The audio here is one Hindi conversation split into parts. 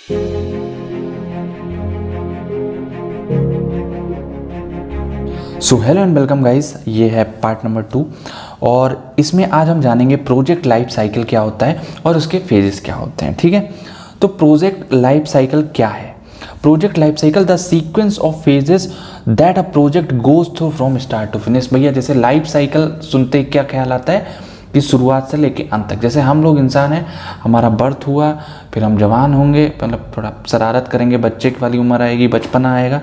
So hello and welcome guys, ये है पार्ट नंबर 2 और इसमें आज हम जानेंगे प्रोजेक्ट लाइफ साइकिल क्या होता है और उसके फेजेस क्या होते हैं। ठीक है, तो प्रोजेक्ट लाइफ साइकिल क्या है? Project life cycle the sequence of phases that a project goes through from start to finish. भैया जैसे लाइफ साइकिल सुनते क्या ख्याल आता है कि शुरुआत से लेके अंत तक, जैसे हम लोग इंसान हैं, हमारा बर्थ हुआ, फिर हम जवान होंगे, मतलब थोड़ा शरारत करेंगे, बच्चे की वाली उम्र आएगी, बचपना आएगा,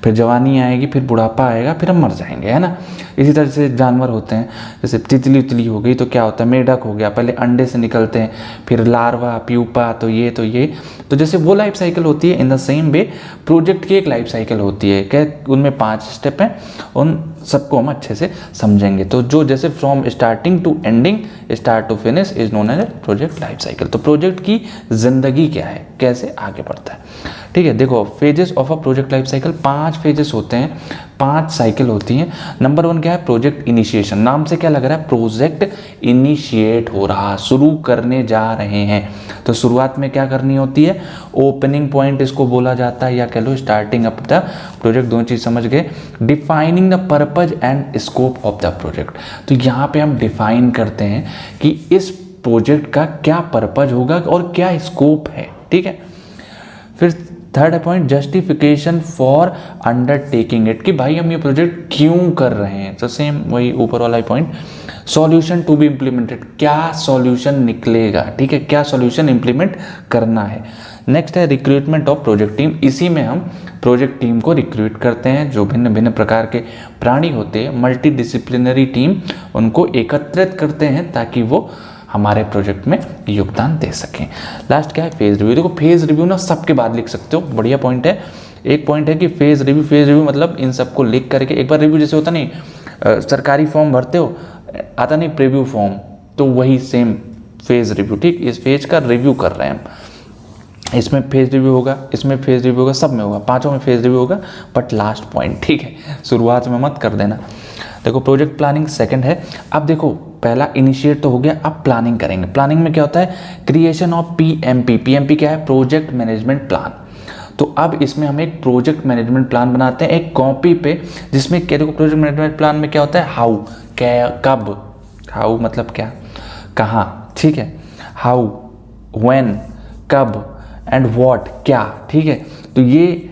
फिर जवानी आएगी, फिर बुढ़ापा आएगा, फिर हम मर जाएंगे, है ना। इसी तरह से जानवर होते हैं, जैसे तितली उतली हो गई तो क्या होता है, मेढक हो गया, पहले अंडे से निकलते हैं, फिर लार्वा, प्यूपा, तो ये तो जैसे वो लाइफ साइकिल होती है। In the same way project की एक लाइफ साइकिल होती है, क्या उनमें 5 स्टेप हैं, उन सबको हम अच्छे से समझेंगे। तो जो जैसे from starting to ending, start to finish is known as project life cycle. तो प्रोजेक्ट की जिंदगी क्या है, कैसे आगे बढ़ता है। ठीक है, देखो phases of a project life cycle, 5 phases होते हैं, 5 साइकिल होती हैं। नंबर 1 क्या है? Project initiation. नाम से क्या लग रहा है? प्रोजेक्ट इनिशिएट हो रहा, शुरू करने जा रहे हैं। तो शुरुआत में क्या करनी होती है? ओपनिंग पॉइंट इसको बोला जाता है, या कह लो स्टार्टिंग ऑफ द प्रोजेक्ट। दोनों चीज समझ गए। Defining the purpose and scope of the project. तो यहाँ पे हम डिफाइन करते हैं कि इस प्रोजेक्ट का क्या पर्पज होगा और क्या स्कोप है। ठीक है, फिर third point justification for undertaking it, कि भाई हम ये प्रोजेक्ट क्यों कर रहे हैं। तो सेम वही ऊपर वाला point. Solution to be implemented, क्या सॉल्यूशन निकलेगा। ठीक है, क्या सॉल्यूशन इम्प्लीमेंट करना है। नेक्स्ट है रिक्रूटमेंट ऑफ प्रोजेक्ट टीम। इसी में हम प्रोजेक्ट टीम को रिक्रूट करते हैं, जो भिन्न भिन्न प्रकार के प्राणी होते हैं, मल्टी डिसिप्लिनरी टीम, उनको एकत्रित करते हैं ताकि वो हमारे प्रोजेक्ट में योगदान दे सकें। लास्ट क्या है? Phase review. देखो फेज रिव्यू ना सबके बाद लिख सकते हो, बढ़िया पॉइंट है। एक पॉइंट है कि फेज रिव्यू मतलब इन सबको लिख करके एक बार रिव्यू, जैसे होता नहीं सरकारी फॉर्म भरते हो, आता नहीं प्रीव्यू फॉर्म, तो वही सेम फेज रिव्यू। ठीक, इस फेज का रिव्यू कर रहे हैं हम। इसमें फेज रिव्यू होगा, इसमें फेज रिव्यू होगा, सब में होगा, 5 में फेज रिव्यू होगा, बट लास्ट पॉइंट, ठीक है, शुरुआत में मत कर देना। देखो प्रोजेक्ट प्लानिंग सेकंड है। अब देखो पहला इनिशिएट तो हो गया, अब प्लानिंग करेंगे। प्लानिंग में क्या होता है? Creation of PMP. पीएमपी क्या है? Project management plan. तो अब इसमें हम एक प्रोजेक्ट मैनेजमेंट प्लान बनाते हैं एक कॉपी पे, जिसमें क्या, देखो प्रोजेक्ट मैनेजमेंट प्लान में क्या होता है? हाउ, क्या, कब, हाउ मतलब क्या, कहाँ, ठीक है, हाउ, व्हेन, कब, एंड व्हाट, क्या। ठीक है, तो ये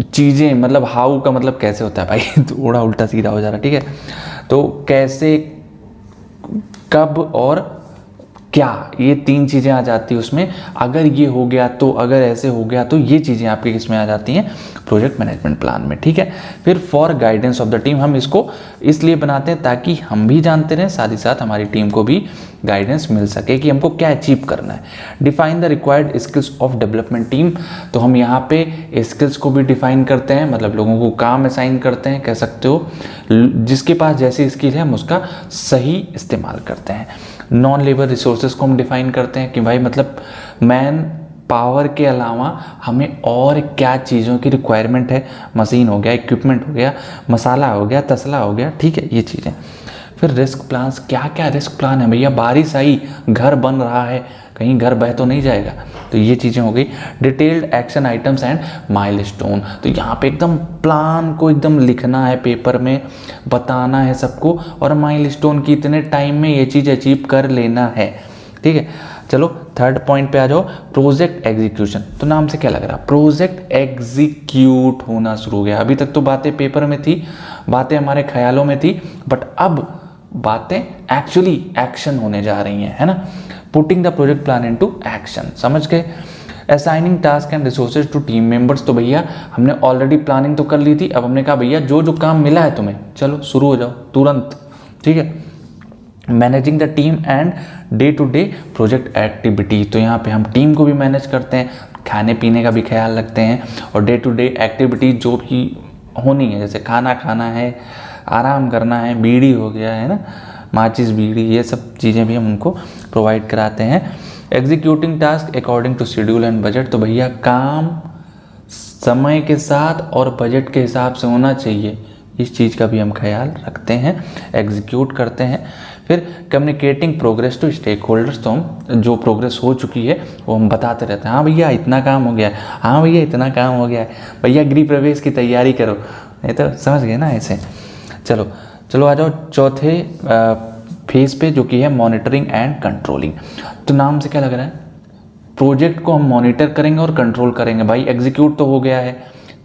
चीज़ें, मतलब हाउ का मतलब कैसे होता है भाई, थोड़ा उल्टा सीधा हो जा रहा है। ठीक है, तो कैसे, कब और क्या, ये 3 चीज़ें आ जाती है उसमें। अगर ये हो गया तो, अगर ऐसे हो गया तो, ये चीज़ें आपके किसमें आ जाती हैं? प्रोजेक्ट मैनेजमेंट प्लान में। ठीक है, फिर for guidance of the team, हम इसको इसलिए बनाते हैं ताकि हम भी जानते रहें, साथ ही साथ हमारी टीम को भी गाइडेंस मिल सके कि हमको क्या अचीव करना है। Define the required skills of development team. तो हम यहाँ पे स्किल्स को भी डिफाइन करते हैं, मतलब लोगों को काम असाइन करते हैं, कह सकते हो, जिसके पास जैसी स्किल है हम उसका सही इस्तेमाल करते हैं। नॉन लेबर रिसोर्सेज को हम डिफाइन करते हैं कि भाई मतलब मैन पावर के अलावा हमें और क्या चीज़ों की रिक्वायरमेंट है। मशीन हो गया, इक्विपमेंट हो गया, मसाला हो गया, तसला हो गया, ठीक है, ये चीज़ें। फिर रिस्क प्लान्स, क्या क्या रिस्क प्लान है भैया? बारिश आई, घर बन रहा है, कहीं घर बह तो नहीं जाएगा, तो ये चीज़ें हो गई। Detailed action items and milestone. तो यहाँ पे एकदम प्लान को एकदम लिखना है पेपर में, बताना है सबको, और माइलस्टोन की इतने टाइम में ये चीज़ अचीव कर लेना है। ठीक है, चलो थर्ड पॉइंट पे आ जाओ, प्रोजेक्ट एग्जीक्यूशन। तो नाम से क्या लग रहा है? प्रोजेक्ट एग्जीक्यूट होना शुरू हो गया। अभी तक तो बातें पेपर में थी, बातें हमारे ख्यालों में थी, बट अब बातें एक्चुअली एक्शन होने जा रही हैं, है ना। Putting the project plan into action, समझ गए। Assigning task and resources to team members. तो भैया हमने ऑलरेडी प्लानिंग तो कर ली थी, अब हमने कहा भैया जो जो काम मिला है तुम्हें, चलो शुरू हो जाओ तुरंत। ठीक है, managing the team and day to day project activity. तो यहाँ पे हम टीम को भी मैनेज करते हैं, खाने पीने का भी ख्याल रखते हैं, और डे टू डे एक्टिविटी जो भी होनी है, जैसे खाना खाना है, आराम करना है, बीड़ी हो गया, है ना, माचिस बीड़ी, ये सब चीज़ें भी हम उनको प्रोवाइड कराते हैं। Executing task according to schedule and budget. तो भैया काम समय के साथ और बजट के हिसाब से होना चाहिए, इस चीज़ का भी हम ख्याल रखते हैं, एग्जीक्यूट करते हैं। फिर communicating progress to stakeholders, तो हम जो प्रोग्रेस हो चुकी है वो हम बताते रहते हैं, हाँ भैया इतना काम हो गया है, हाँ भैया इतना काम हो गया है, भैया गृह प्रवेश की तैयारी करो, नहीं तो समझ गए ना ऐसे। चलो आ जाओ चौथे फेज पे, जो कि है मॉनिटरिंग एंड कंट्रोलिंग। तो नाम से क्या लग रहा है, प्रोजेक्ट को हम मॉनिटर करेंगे और कंट्रोल करेंगे। भाई एग्जीक्यूट तो हो गया है,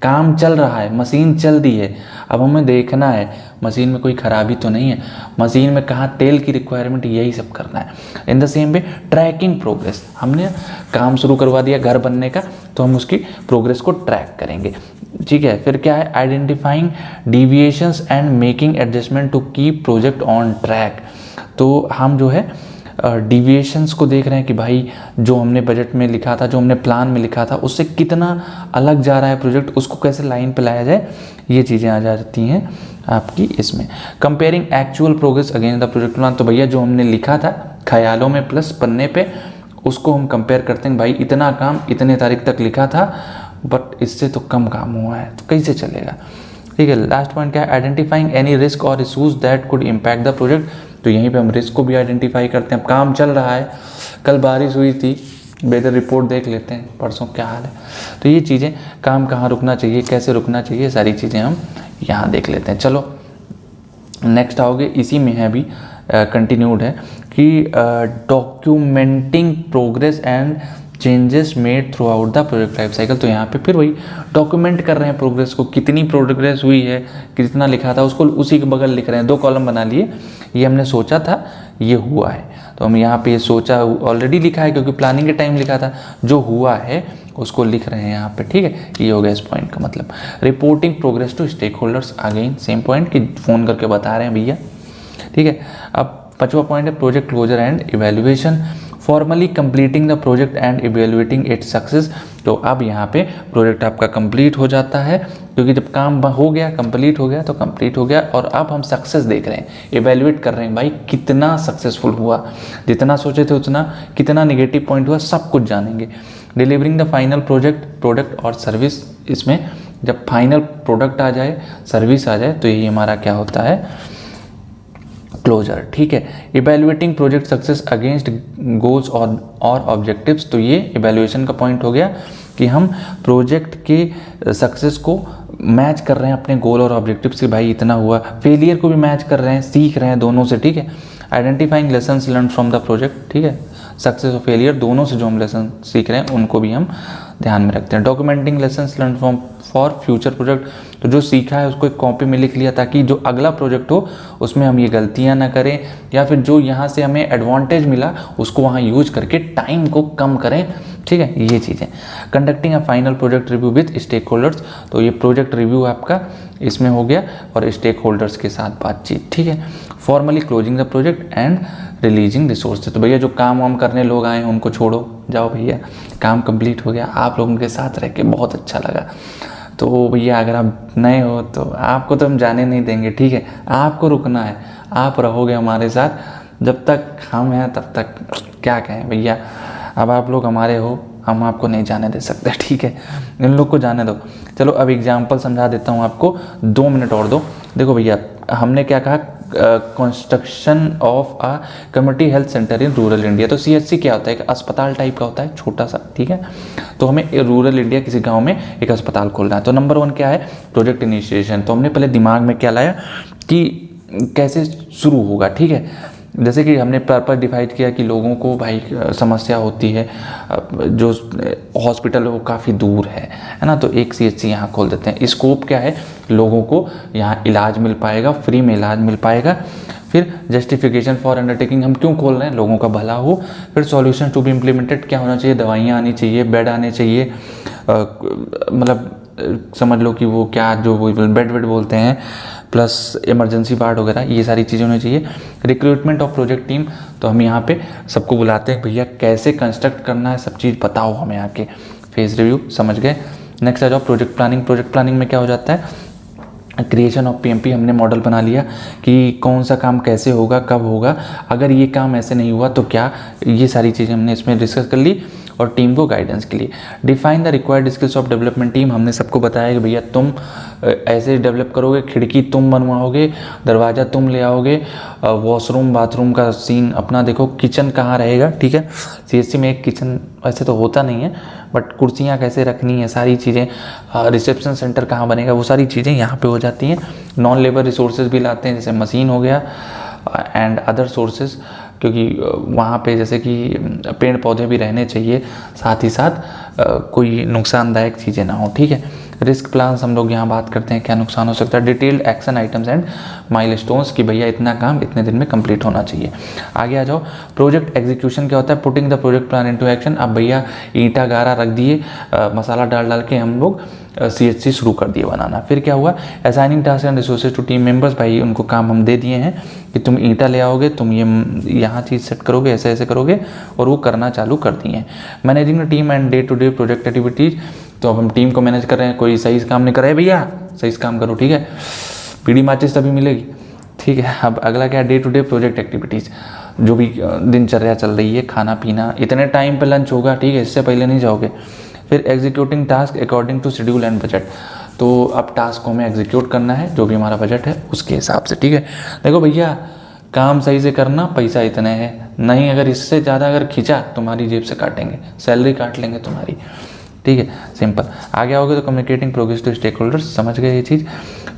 काम चल रहा है, मशीन चल रही है, अब हमें देखना है मशीन में कोई खराबी तो नहीं है, मशीन में कहाँ तेल की रिक्वायरमेंट, यही सब करना है। In the same way tracking progress, हमने काम शुरू करवा दिया घर बनने का, तो हम उसकी प्रोग्रेस को ट्रैक करेंगे, ठीक है। फिर क्या है, identifying deviations and making adjustment to keep project on track. तो हम जो है डिविएशंस को देख रहे हैं कि भाई जो हमने बजट में लिखा था, जो हमने प्लान में लिखा था, उससे कितना अलग जा रहा है प्रोजेक्ट, उसको कैसे लाइन पे लाया जाए, ये चीज़ें आ जाती हैं आपकी इसमें। Comparing actual progress against the project plan, तो भैया जो हमने लिखा था ख्यालों में प्लस पन्ने पे, उसको हम कंपेयर करते हैं, भाई इतना काम इतने तारीख तक लिखा था बट इससे तो कम काम हुआ है, तो कैसे चलेगा, ठीक है। लास्ट पॉइंट क्या है, आइडेंटिफाइंग एनी रिस्क और issues that could impact the project, तो यहीं पे हम रिस्क को भी आइडेंटिफाई करते हैं। काम चल रहा है, कल बारिश हुई थी, वेदर रिपोर्ट देख लेते हैं परसों क्या हाल है, तो ये चीज़ें, काम कहाँ रुकना चाहिए, कैसे रुकना चाहिए, सारी चीज़ें हम यहाँ देख लेते हैं। चलो नेक्स्ट आओगे, इसी में है अभी कंटिन्यूड है कि documenting progress and changes made through out the project life cycle. तो यहाँ पे फिर वही डॉक्यूमेंट कर रहे हैं प्रोग्रेस को, कितनी प्रोग्रेस हुई है, कितना लिखा था उसको उसी के बगल लिख रहे हैं, 2 कॉलम बना लिए, ये हमने सोचा था ये हुआ है, तो हम यहाँ पे ये सोचा ऑलरेडी लिखा है क्योंकि प्लानिंग के टाइम लिखा था, जो हुआ है उसको लिख रहे हैं यहाँ पे, ठीक है। ये हो गया इस पॉइंट का मतलब। Reporting progress to stakeholders, again same point कि फ़ोन करके बता रहे हैं भैया, ठीक है। अब 5वां पॉइंट है project closer and evaluation, formally completing the project and evaluating its success. तो अब यहाँ पे प्रोजेक्ट आपका कंप्लीट हो जाता है, क्योंकि जब काम हो गया, कंप्लीट हो गया, तो कंप्लीट हो गया, और अब हम सक्सेस देख रहे हैं, इवेल्युएट कर रहे हैं, भाई कितना सक्सेसफुल हुआ, जितना सोचे थे उतना, कितना निगेटिव पॉइंट हुआ, सब कुछ जानेंगे। डिलीवरिंग द फाइनल प्रोडक्ट और सर्विस, इसमें जब फाइनल प्रोडक्ट आ जाए, सर्विस आ जाए, तो यही हमारा क्या होता है, क्लोजर, ठीक है। Evaluating project success against goals और ऑब्जेक्टिव्स, तो ये इवेल्युएशन का पॉइंट हो गया कि हम प्रोजेक्ट के सक्सेस को मैच कर रहे हैं अपने गोल और ऑब्जेक्टिव्स से, भाई इतना हुआ, फेलियर को भी मैच कर रहे हैं, सीख रहे हैं दोनों से, ठीक है। Identifying lessons learn from the project, ठीक है, सक्सेस और फेलियर दोनों से जो हम लेसन सीख रहे हैं उनको भी हम ध्यान में रखते हैं। Documenting lessons learn from for future project, तो जो सीखा है उसको एक कॉपी में लिख लिया, ताकि जो अगला प्रोजेक्ट हो उसमें हम ये गलतियां ना करें, या फिर जो यहाँ से हमें एडवांटेज मिला उसको वहाँ यूज करके टाइम को कम करें, ठीक है, ये चीज़ें। Conducting a final project review with stakeholders, तो ये प्रोजेक्ट रिव्यू आपका इसमें हो गया, और स्टेक होल्डर्स के साथ बातचीत, ठीक है। Formally closing the project and releasing resources, तो भैया जो काम वाम करने लोग आए हैं उनको छोड़ो, जाओ भैया काम कंप्लीट हो गया, आप लोगों के साथ रह के बहुत अच्छा लगा। तो भैया अगर आप नए हो तो आपको तो हम जाने नहीं देंगे, ठीक है, आपको रुकना है, आप रहोगे हमारे साथ जब तक हम हैं तब तक, क्या कहें भैया, अब आप लोग हमारे हो, हम आपको नहीं जाने दे सकते, ठीक है, इन लोग को जाने दो। चलो अब एग्जाम्पल समझा देता हूँ आपको, 2 मिनट और दो। देखो भैया हमने क्या कहा, construction of a community health centre in rural India, तो CHC क्या होता है, एक अस्पताल टाइप का होता है छोटा सा, ठीक है। तो हमें रूरल इंडिया किसी गांव में एक अस्पताल खोलना है, तो नंबर 1 क्या है, प्रोजेक्ट इनिशिएशन। तो हमने पहले दिमाग में क्या लाया कि कैसे शुरू होगा, ठीक है। जैसे कि हमने पर्पस डिफाइड किया कि लोगों को भाई समस्या होती है, जो हॉस्पिटल है वो काफ़ी दूर है ना, तो एक CHC यहाँ खोल देते हैं। स्कोप क्या है, लोगों को यहाँ इलाज मिल पाएगा, फ्री में इलाज मिल पाएगा। फिर जस्टिफिकेशन फॉर अंडरटेकिंग, हम क्यों खोल रहे हैं, लोगों का भला हो। फिर सॉल्यूशन टू बी इम्प्लीमेंटेड, क्या होना चाहिए, दवाइयाँ आनी चाहिए, बेड आने चाहिए, मतलब समझ लो कि वो क्या, जो वो बेड बोलते हैं, प्लस इमरजेंसी वार्ड वगैरह, ये सारी चीज़ें होनी चाहिए। रिक्रूटमेंट ऑफ प्रोजेक्ट टीम, तो हम यहाँ पे सबको बुलाते हैं, भैया कैसे कंस्ट्रक्ट करना है, सब चीज़ बताओ हमें आके। फेज रिव्यू समझ गए। नेक्स्ट आ जाओ प्रोजेक्ट प्लानिंग। प्रोजेक्ट प्लानिंग में क्या हो जाता है, क्रिएशन ऑफ PMP, हमने मॉडल बना लिया कि कौन सा काम कैसे होगा, कब होगा, अगर ये काम ऐसे नहीं हुआ तो क्या, ये सारी चीज़ें हमने इसमें डिस्कस कर ली। और टीम को गाइडेंस के लिए। Define the required skills of development team, हमने सबको बताया कि भैया तुम ऐसे डेवलप करोगे, खिड़की तुम बनवाओगे, दरवाज़ा तुम ले आओगे, वॉशरूम बाथरूम का सीन अपना देखो, किचन कहाँ रहेगा, ठीक है। CSC में एक किचन वैसे तो होता नहीं है, बट कुर्सियाँ कैसे रखनी है, सारी चीज़ें, रिसेप्शन सेंटर कहाँ बनेगा, वो सारी चीज़ें यहाँ पे हो जाती हैं। नॉन लेबर रिसोर्सेज भी लाते हैं, जैसे मशीन हो गया एंड अदर सोर्सेज, क्योंकि वहाँ पे जैसे कि पेड़ पौधे भी रहने चाहिए, साथ ही साथ कोई नुकसानदायक चीज़ें ना हो, ठीक है। रिस्क प्लान्स हम लोग यहाँ बात करते हैं, क्या नुकसान हो सकता है। Detailed action items and milestones कि भैया इतना काम इतने दिन में कंप्लीट होना चाहिए। आगे आ जाओ, प्रोजेक्ट एग्जीक्यूशन क्या होता है, putting the project plan into action. अब भैया ईंटा गारा रख दिए, मसाला डाल डाल के हम लोग CSC शुरू कर दिए बनाना। फिर क्या हुआ, assigning task and resources to team members, भाई उनको काम हम दे दिए हैं कि तुम ईंटा ले आओगे, तुम ये यहाँ चीज़ सेट करोगे, ऐसे ऐसे करोगे, और वो करना चालू कर दिए हैं। Managing the team and day to day project activities, तो अब हम टीम को मैनेज कर रहे हैं। कोई सही से काम नहीं कर रहा है भैया, सही से काम करो, ठीक है, पीढ़ी माचिस तभी मिलेगी, ठीक है। अब अगला क्या है, day to day project activities, जो भी दिनचर्या चल रही है, खाना पीना, इतने टाइम पे लंच होगा, ठीक है, इससे पहले नहीं जाओगे। फिर executing task according to schedule and budget, तो अब टास्क को हमें एग्जीक्यूट करना है, जो भी हमारा बजट है उसके हिसाब से, ठीक है। देखो भैया, काम सही से करना, पैसा इतने है नहीं, अगर इससे ज़्यादा अगर खींचा तुम्हारी जेब से काटेंगे, सैलरी काट लेंगे तुम्हारी, ठीक है, सिंपल। आगे आओगे तो communicating progress to stakeholders, समझ गए ये चीज़।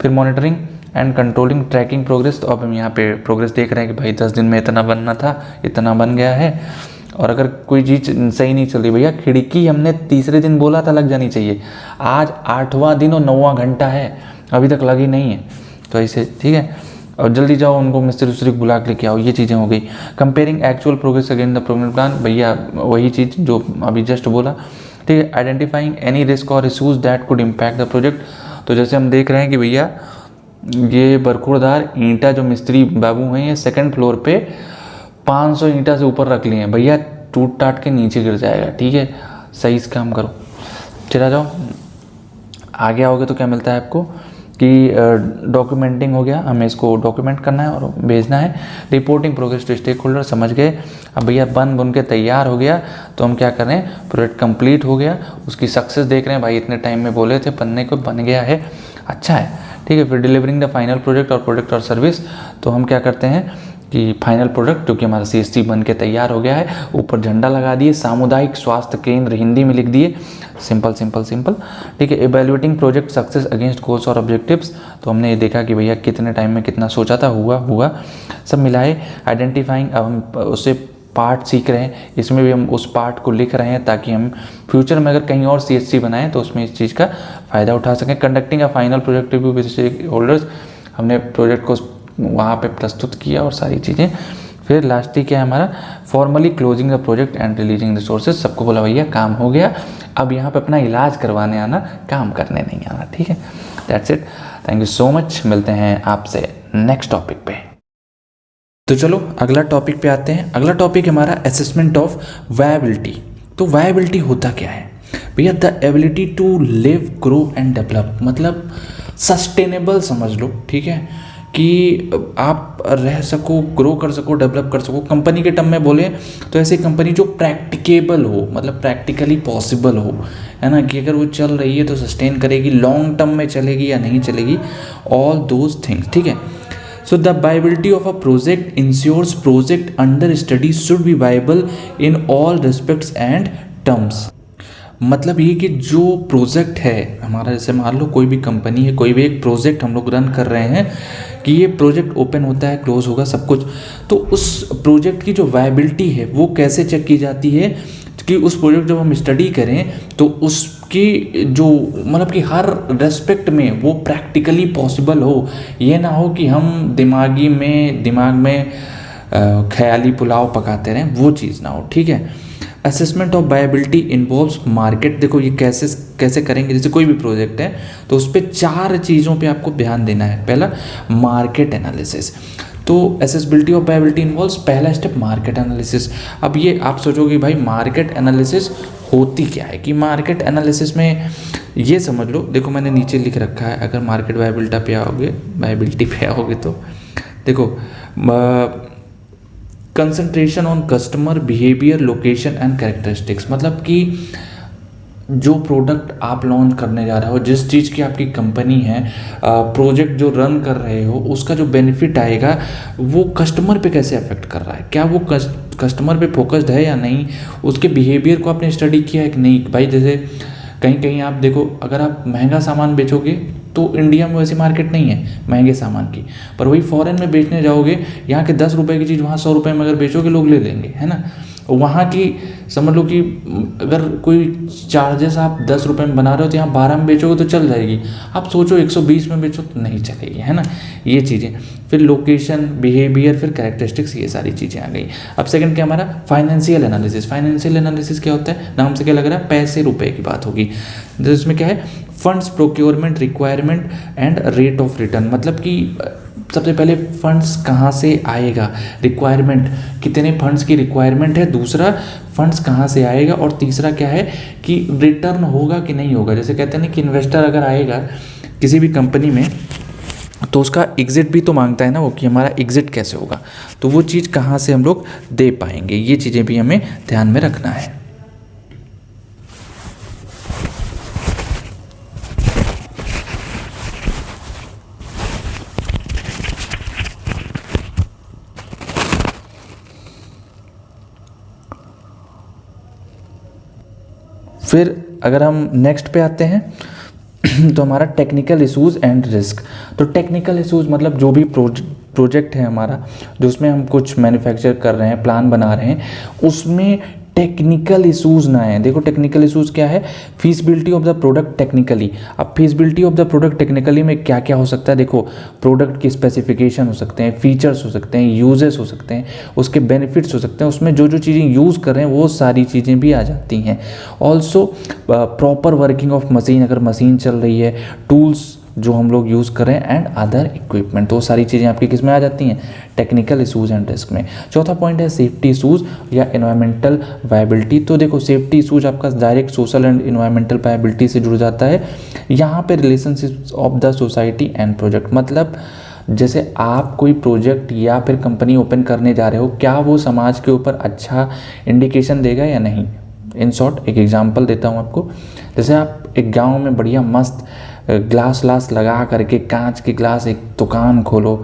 फिर monitoring and controlling tracking progress, तो अब हम यहाँ पे प्रोग्रेस देख रहे हैं कि भाई 10 दिन में इतना बनना था, इतना बन गया है। और अगर कोई चीज़ सही नहीं चल रही, भैया खिड़की हमने तीसरे दिन बोला था लग जानी चाहिए, आज 8वां दिन और 9वां घंटा है, अभी तक लगी नहीं है, तो ऐसे, ठीक है। और जल्दी जाओ, उनको मिस्त्री उस्त्री बुला के लेके आओ, ये चीज़ें हो गई। Comparing actual progress against the program plan, भैया वही चीज़ जो अभी जस्ट बोला, ठीक है। आइडेंटिफाइंग एनी रिस्क और issues that could impact the project, तो जैसे हम देख रहे हैं कि भैया ये बरखुरदार ईंटा जो मिस्त्री बाबू हैं, ये 2nd फ्लोर पे 500 ईंटा से ऊपर रख लिए हैं, भैया टूट टाट के नीचे गिर जाएगा, ठीक है, सही से काम करो। चला जाओ, आगे आओगे तो क्या मिलता है आपको कि डॉक्यूमेंटिंग हो गया, हमें इसको डॉक्यूमेंट करना है और भेजना है। Reporting progress to stakeholder, समझ गए। अब भैया बन के तैयार हो गया, तो हम क्या कर रहे हैं, प्रोजेक्ट कंप्लीट हो गया, उसकी सक्सेस देख रहे हैं, भाई इतने टाइम में बोले थे बनने को, बन गया है, अच्छा है, ठीक है। फिर डिलीवरिंग द फाइनल प्रोजेक्ट और सर्विस, तो हम क्या करते हैं कि फाइनल प्रोडक्ट जो कि हमारा CSC बन के तैयार हो गया है, ऊपर झंडा लगा दिए, सामुदायिक स्वास्थ्य केंद्र हिंदी में लिख दिए, सिंपल सिंपल सिंपल, ठीक है। Evaluating project success against goals और ऑब्जेक्टिव्स, तो हमने ये देखा कि भैया कितने टाइम में कितना सोचा था, हुआ सब मिलाए। आइडेंटिफाइंग, अब हम उससे पार्ट सीख रहे हैं, इसमें भी हम उस पार्ट को लिख रहे हैं ताकि हम फ्यूचर में अगर कहीं और CSC बनाएं तो उसमें इस चीज़ का फ़ायदा उठा सकें। Conducting a final project review with stakeholders, हमने प्रोजेक्ट को वहाँ पे प्रस्तुत किया और सारी चीज़ें। फिर लास्ट ही क्या है हमारा, formally closing the project and releasing resources, सबको बोला भैया काम हो गया, अब यहाँ पे अपना इलाज करवाने आना, काम करने नहीं आना, ठीक है। That's it, thank you so much, मिलते हैं आपसे नेक्स्ट टॉपिक पे। तो चलो अगला टॉपिक पे आते हैं। अगला टॉपिक हमारा असेसमेंट ऑफ वायबिलिटी। तो वायबिलिटी होता क्या है भैया, the ability to live, grow and develop, मतलब सस्टेनेबल समझ लो, ठीक है, कि आप रह सको, ग्रो कर सको, डेवलप कर सको। कंपनी के टर्म में बोले तो ऐसी कंपनी जो प्रैक्टिकेबल हो, मतलब प्रैक्टिकली पॉसिबल हो, है ना, कि अगर वो चल रही है तो सस्टेन करेगी, लॉन्ग टर्म में चलेगी या नहीं चलेगी, ऑल दोज थिंग्स, ठीक है। So the viability of a project ensures project under study should be viable in all respects and terms। मतलब ये कि जो प्रोजेक्ट है हमारा, जैसे मान लो कोई भी कंपनी है, कोई भी एक प्रोजेक्ट हम लोग रन कर रहे हैं, कि ये प्रोजेक्ट ओपन होता है, क्लोज होगा, सब कुछ, तो उस प्रोजेक्ट की जो वायबिलिटी है वो कैसे चेक की जाती है, कि उस प्रोजेक्ट जब हम स्टडी करें तो उसकी जो मतलब कि हर रेस्पेक्ट में वो प्रैक्टिकली पॉसिबल हो, ये ना हो कि हम दिमाग में ख्याली पुलाव पकाते रहें, वो चीज़ ना हो, ठीक है। Assessment of viability involves market, देखो ये कैसे करेंगे, जैसे कोई भी प्रोजेक्ट है तो उस पर 4 चीज़ों पे आपको ध्यान देना है। पहला मार्केट एनालिसिस, तो एसेसिबिलिटी ऑफ वायबिलिटी इन्वॉल्व्स, पहला स्टेप मार्केट एनालिसिस। अब ये आप सोचोगे भाई मार्केट एनालिसिस होती क्या है, कि मार्केट एनालिसिस में ये समझ लो, देखो मैंने नीचे लिख रखा है, अगर मार्केट वायबिलिटी पे आओगे तो देखो concentration on customer behaviour, location and characteristics, मतलब कि जो प्रोडक्ट आप लॉन्च करने जा रहे हो, जिस चीज़ की आपकी कंपनी है, प्रोजेक्ट जो रन कर रहे हो, उसका जो बेनिफिट आएगा वो कस्टमर पे कैसे अफेक्ट कर रहा है, क्या वो कस्टमर पे फोकस्ड है या नहीं, उसके बिहेवियर को आपने स्टडी किया है कि नहीं। भाई जैसे कहीं कहीं आप देखो, अगर आप महंगा सामान बेचोगे तो इंडिया में वैसी मार्केट नहीं है महंगे सामान की, पर वही फॉरेन में बेचने जाओगे, यहाँ के 10 रुपये की चीज़ वहाँ 100 रुपये में अगर बेचोगे लोग ले लेंगे, है ना। वहाँ की समझ लो कि अगर कोई चार्जेस आप 10 रुपये में बना रहे हो तो यहाँ 12 में बेचोगे तो चल जाएगी। आप सोचो 120 में बेचो तो नहीं चलेगी, है ना। ये चीज़ें, फिर लोकेशन, बिहेवियर, फिर कैरेक्टरिस्टिक्स, ये सारी चीज़ें आ गई। अब सेकंड क्या हमारा फाइनेंशियल एनालिसिस। फाइनेंशियल एनालिसिस क्या होता है, नाम से क्या लग रहा है, पैसे रुपए की बात होगी। तो इसमें क्या है, funds procurement, requirement and rate of return, मतलब कि सबसे पहले फंड्स कहाँ से आएगा, रिक्वायरमेंट, कितने फंड्स की रिक्वायरमेंट है, दूसरा फंड्स कहाँ से आएगा, और तीसरा क्या है कि रिटर्न होगा कि नहीं होगा। जैसे कहते हैं ना कि इन्वेस्टर अगर आएगा किसी भी कंपनी में तो उसका एग्जिट भी तो मांगता है ना वो, कि हमारा एग्जिट कैसे होगा, तो वो चीज़ कहाँ से हम लोग दे पाएंगे, ये चीज़ें भी हमें ध्यान में रखना है। फिर अगर हम नेक्स्ट पे आते हैं तो हमारा टेक्निकल इशूज़ एंड रिस्क। तो टेक्निकल इशूज़ मतलब जो भी प्रोजेक्ट है हमारा, जो उसमें हम कुछ मैन्युफैक्चर कर रहे हैं, प्लान बना रहे हैं, उसमें टेक्निकल इशूज़ ना है। देखो टेक्निकल इशूज़ क्या है, feasibility of the product technically. अब feasibility of the product technically में क्या क्या हो सकता है, देखो प्रोडक्ट की स्पेसिफिकेशन हो सकते हैं, फीचर्स हो सकते हैं, यूजेस हो सकते हैं, उसके बेनिफिट्स हो सकते हैं, उसमें जो जो चीज़ें यूज़ कर रहे हैं वो सारी चीज़ें भी आ जाती हैं। Also proper working of machine, अगर मशीन चल रही है, टूल्स जो हम लोग यूज़ करें एंड अदर इक्विपमेंट, तो सारी चीज़ें आपकी किस में आ जाती हैं, टेक्निकल इशूज़ एंड रिस्क में। चौथा पॉइंट है सेफ्टी इशूज़ या एनवायरमेंटल वायबिलिटी। तो देखो सेफ्टी इशूज़ आपका direct social and environmental viability से जुड़ जाता है। यहाँ पे relationship of the society and project, मतलब जैसे आप कोई प्रोजेक्ट या फिर कंपनी ओपन करने जा रहे हो, क्या वो समाज के ऊपर अच्छा इंडिकेशन देगा या नहीं। इन शॉर्ट एक एग्जांपल देता हूँ आपको, जैसे आप एक गांव में बढ़िया मस्त ग्लास लगा करके, कांच के ग्लास, एक दुकान खोलो,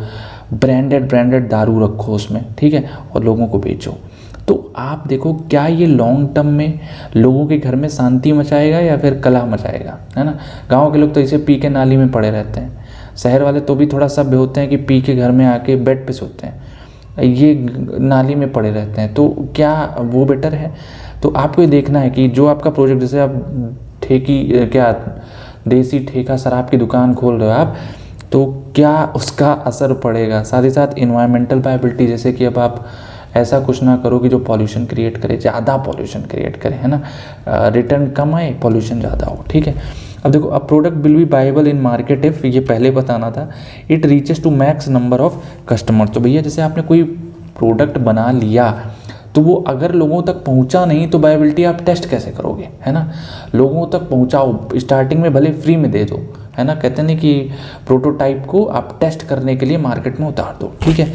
ब्रांडेड दारू रखो उसमें, ठीक है, और लोगों को बेचो, तो आप देखो क्या ये लॉन्ग टर्म में लोगों के घर में शांति मचाएगा या फिर कलह मचाएगा, है ना। गांव के लोग तो इसे पी के नाली में पड़े रहते हैं, शहर वाले तो भी थोड़ा सभ्य होते हैं कि पी के घर में आके बेड पे सोते हैं, ये नाली में पड़े रहते हैं, तो क्या वो बेटर है। तो आपको ये देखना है कि जो आपका प्रोजेक्ट, जैसे आप देसी ठेका शराब की दुकान खोल रहे हो आप, तो क्या उसका असर पड़ेगा। साथ ही साथ इन्वायरमेंटल वायबिलिटी, जैसे कि अब आप ऐसा कुछ ना करो कि जो पॉल्यूशन क्रिएट करे, ज़्यादा पॉल्यूशन क्रिएट करे, है ना, रिटर्न कम आए, पॉल्यूशन ज़्यादा हो, ठीक है। अब देखो, a product will be viable in market if, ये पहले बताना था, it reaches to max number of customer. तो भैया जैसे आपने कोई प्रोडक्ट बना लिया तो वो अगर लोगों तक पहुंचा नहीं तो बायबिलिटी आप टेस्ट कैसे करोगे, है ना। लोगों तक पहुंचाओ, स्टार्टिंग में भले फ्री में दे दो, है ना, कहते हैं ना कि प्रोटोटाइप को आप टेस्ट करने के लिए मार्केट में उतार दो, ठीक है।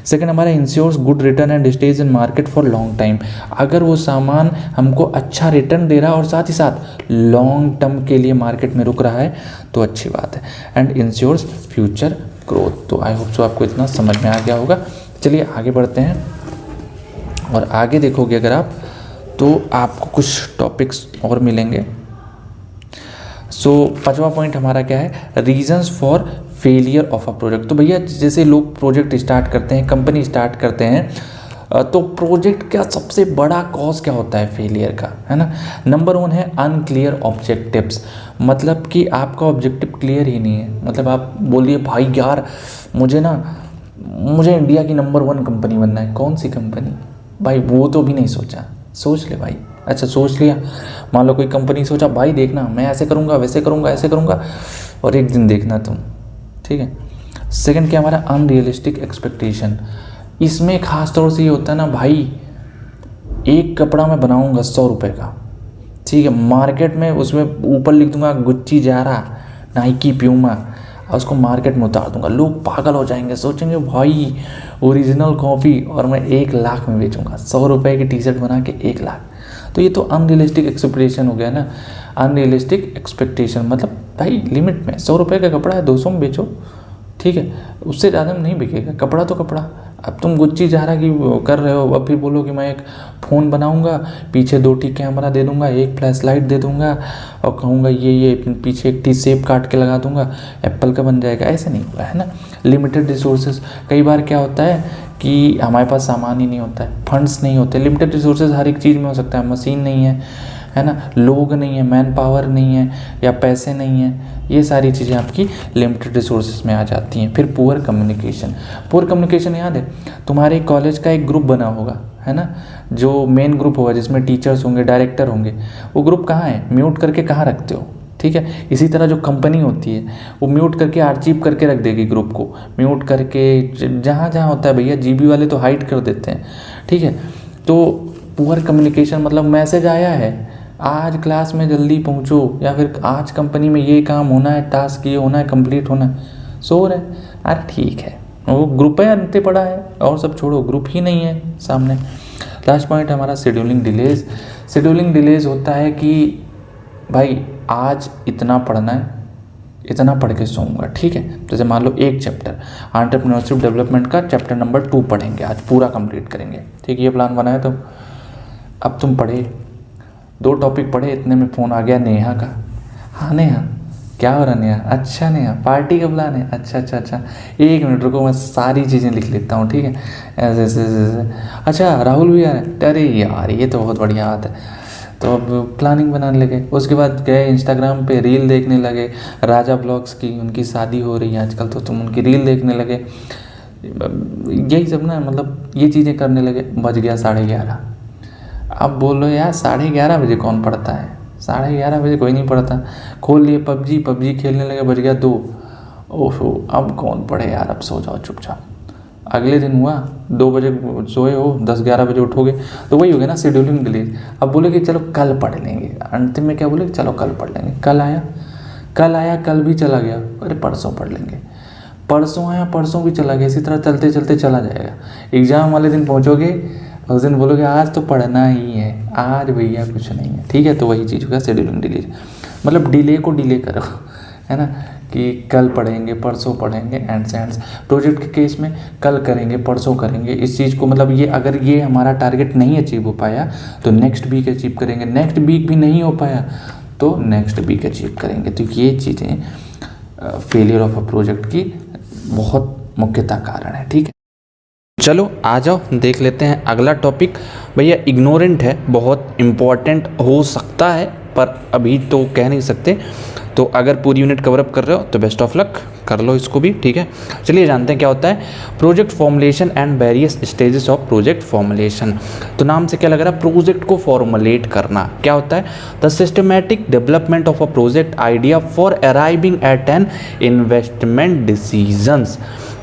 सेकंड हमारा ensures good return and stays in market for long time. अगर वो सामान हमको अच्छा रिटर्न दे रहा है और साथ ही साथ लॉन्ग टर्म के लिए मार्केट में रुक रहा है तो अच्छी बात है। And ensures future growth. तो आई होप सो आपको इतना समझ में आ गया होगा। चलिए आगे बढ़ते हैं, और आगे देखोगे अगर आप तो आपको कुछ टॉपिक्स और मिलेंगे। सो पांचवा पॉइंट हमारा क्या है, reasons for failure of a project. तो भैया जैसे लोग प्रोजेक्ट स्टार्ट करते हैं, कंपनी स्टार्ट करते हैं, तो प्रोजेक्ट का सबसे बड़ा कॉज क्या होता है फेलियर का, है ना। नंबर 1 है अनक्लियर ऑब्जेक्टिव्स, मतलब कि आपका ऑब्जेक्टिव क्लियर ही नहीं है। मतलब आप बोलिए भाई यार मुझे इंडिया की नंबर 1 कंपनी बनना है। कौन सी कंपनी भाई, वो तो भी नहीं सोचा, सोच ले भाई। अच्छा सोच लिया, मान लो कोई कंपनी सोचा, भाई देखना मैं ऐसे करूँगा, वैसे करूँगा, ऐसे करूँगा, और एक दिन देखना तुम, ठीक है। सेकंड क्या हमारा अनरियलिस्टिक एक्सपेक्टेशन। इसमें खास तौर से ये होता है ना भाई, एक कपड़ा मैं बनाऊँगा 100 रुपये का, ठीक है, मार्केट में उसमें ऊपर लिख दूंगा गुच्ची, जारा, नाइकी, प्यूमा। और उसको मार्केट में उतार दूंगा, लोग पागल हो जाएंगे, सोचेंगे भाई ओरिजिनल कॉपी, और मैं 1 लाख में बेचूंगा, 100 रुपये की टी शर्ट बना के 1 लाख। तो ये तो अनरियलिस्टिक एक्सपेक्टेशन हो गया ना, अनरियलिस्टिक एक्सपेक्टेशन। मतलब भाई लिमिट में 100 रुपये का कपड़ा है 200 में बेचो, ठीक है, उससे ज़्यादा में नहीं बिकेगा, कपड़ा तो कपड़ा। अब तुम गुच्ची जा रहा कि कर रहे हो, अब फिर बोलो कि मैं एक फ़ोन बनाऊंगा, पीछे 2T कैमरा दे दूंगा, एक फ्लैश लाइट दे दूंगा, और कहूँगा ये पीछे एक T शेप काट के लगा दूंगा, एप्पल का बन जाएगा। ऐसे नहीं होगा, है ना। लिमिटेड रिसोर्सेज, कई बार क्या होता है कि हमारे पास सामान ही नहीं होता है, फंड्स नहीं होते। लिमिटेड रिसोर्सेज हर एक चीज़ में हो सकता है, मशीन नहीं है ना, लोग नहीं है, मैन पावर नहीं है, या पैसे नहीं है, ये सारी चीज़ें आपकी लिमिटेड रिसोर्सेज में आ जाती हैं। फिर पुअर कम्युनिकेशन, पुअर कम्युनिकेशन याद है तुम्हारे कॉलेज का एक ग्रुप बना होगा, है ना, जो मेन ग्रुप होगा जिसमें टीचर्स होंगे, डायरेक्टर होंगे, वो ग्रुप कहाँ है, म्यूट करके कहाँ रखते हो, ठीक है। इसी तरह जो कंपनी होती है वो म्यूट करके आर्चीव करके रख देगी ग्रुप को, म्यूट करके जहाँ जहाँ होता है भैया, जीबी वाले तो हाइड कर देते हैं, ठीक है। तो पुअर कम्युनिकेशन मतलब मैसेज आया है आज क्लास में जल्दी पहुँचो, या फिर आज कंपनी में ये काम होना है, टास्क ये होना है, कंप्लीट होना है, सो रहे अरे ठीक है, वो ग्रुप है अंते पड़ा है, और सब छोड़ो, ग्रुप ही नहीं है सामने। लास्ट पॉइंट हमारा शेड्यूलिंग डिलेज। शेड्यूलिंग डिलेज होता है कि भाई आज इतना पढ़ना है, इतना पढ़ के सोऊंगा, ठीक है। जैसे मान लो एक चैप्टर एंटरप्रेन्योरशिप डेवलपमेंट का चैप्टर नंबर 2 पढ़ेंगे, आज पूरा कंप्लीट करेंगे, ठीक है, ये प्लान बनाया तुम। अब तुम पढ़े 2 टॉपिक पढ़े, इतने में फ़ोन आ गया नेहा का। हाँ नेहा, क्या हो रहा नेहा, अच्छा नेहा पार्टी का प्लान है, अच्छा, 1 मिनट रुको मैं सारी चीज़ें लिख लेता हूँ, ठीक है, ऐसे ऐसे। अच्छा राहुल भी आ रहा है, अरे यार ये तो बहुत बढ़िया बात है। तो अब प्लानिंग बनाने लगे, उसके बाद गए इंस्टाग्राम पे रील देखने लगे, राजा ब्लॉग्स की, उनकी शादी हो रही है आजकल, तो तुम उनकी रील देखने लगे, यही सब ना, मतलब ये चीज़ें करने लगे। बज गया 11:30। अब बोलो यार 11:30 बजे कौन पढ़ता है, 11:30 बजे कोई नहीं पढ़ता। खोल लिए पबजी खेलने लगे, बज गया 2। ओहो अब कौन पढ़े यार, अब सो जाओ चुपचाप। अगले दिन हुआ 2 बजे सोए हो, 10-11 बजे उठोगे, तो वही हो गया ना शेड्यूलिंग डिलीट। अब बोले कि चलो कल पढ़ लेंगे, अंतिम में क्या बोले, चलो कल पढ़ लेंगे। कल आया कल भी चला गया, अरे परसों पढ़ लेंगे, परसों आया परसों भी चला गया, इसी तरह चलते चलते चला जाएगा। एग्ज़ाम वाले दिन पहुँचोगे, उस दिन बोलोगे आज तो पढ़ना ही है, आज भैया कुछ नहीं है, ठीक है। तो वही चीज़ होगा शेड्यूलिंग डिलीट, मतलब डिले को डिले करो, है ना, कि कल पढ़ेंगे परसों पढ़ेंगे, एंड प्रोजेक्ट के केस में कल करेंगे परसों करेंगे, इस चीज़ को मतलब ये अगर ये हमारा टारगेट नहीं अचीव हो पाया तो नेक्स्ट वीक अचीव करेंगे, नेक्स्ट वीक भी नहीं हो पाया तो नेक्स्ट वीक अचीव करेंगे। तो ये चीज़ें फेलियर ऑफ अ प्रोजेक्ट की बहुत मुख्यतः कारण है, ठीक है। चलो आ जाओ देख लेते हैं अगला टॉपिक। भैया इग्नोरेंट है, बहुत इम्पॉर्टेंट हो सकता है पर अभी तो कह नहीं सकते, तो अगर पूरी यूनिट कवरअप कर रहे हो तो बेस्ट ऑफ लक, कर लो इसको भी, ठीक है। चलिए जानते हैं क्या होता है project formulation and various stages of project formulation. तो नाम से क्या लग रहा है, प्रोजेक्ट को फॉर्मुलेट करना। क्या होता है, the systematic development of a project idea for arriving at an investment decisions.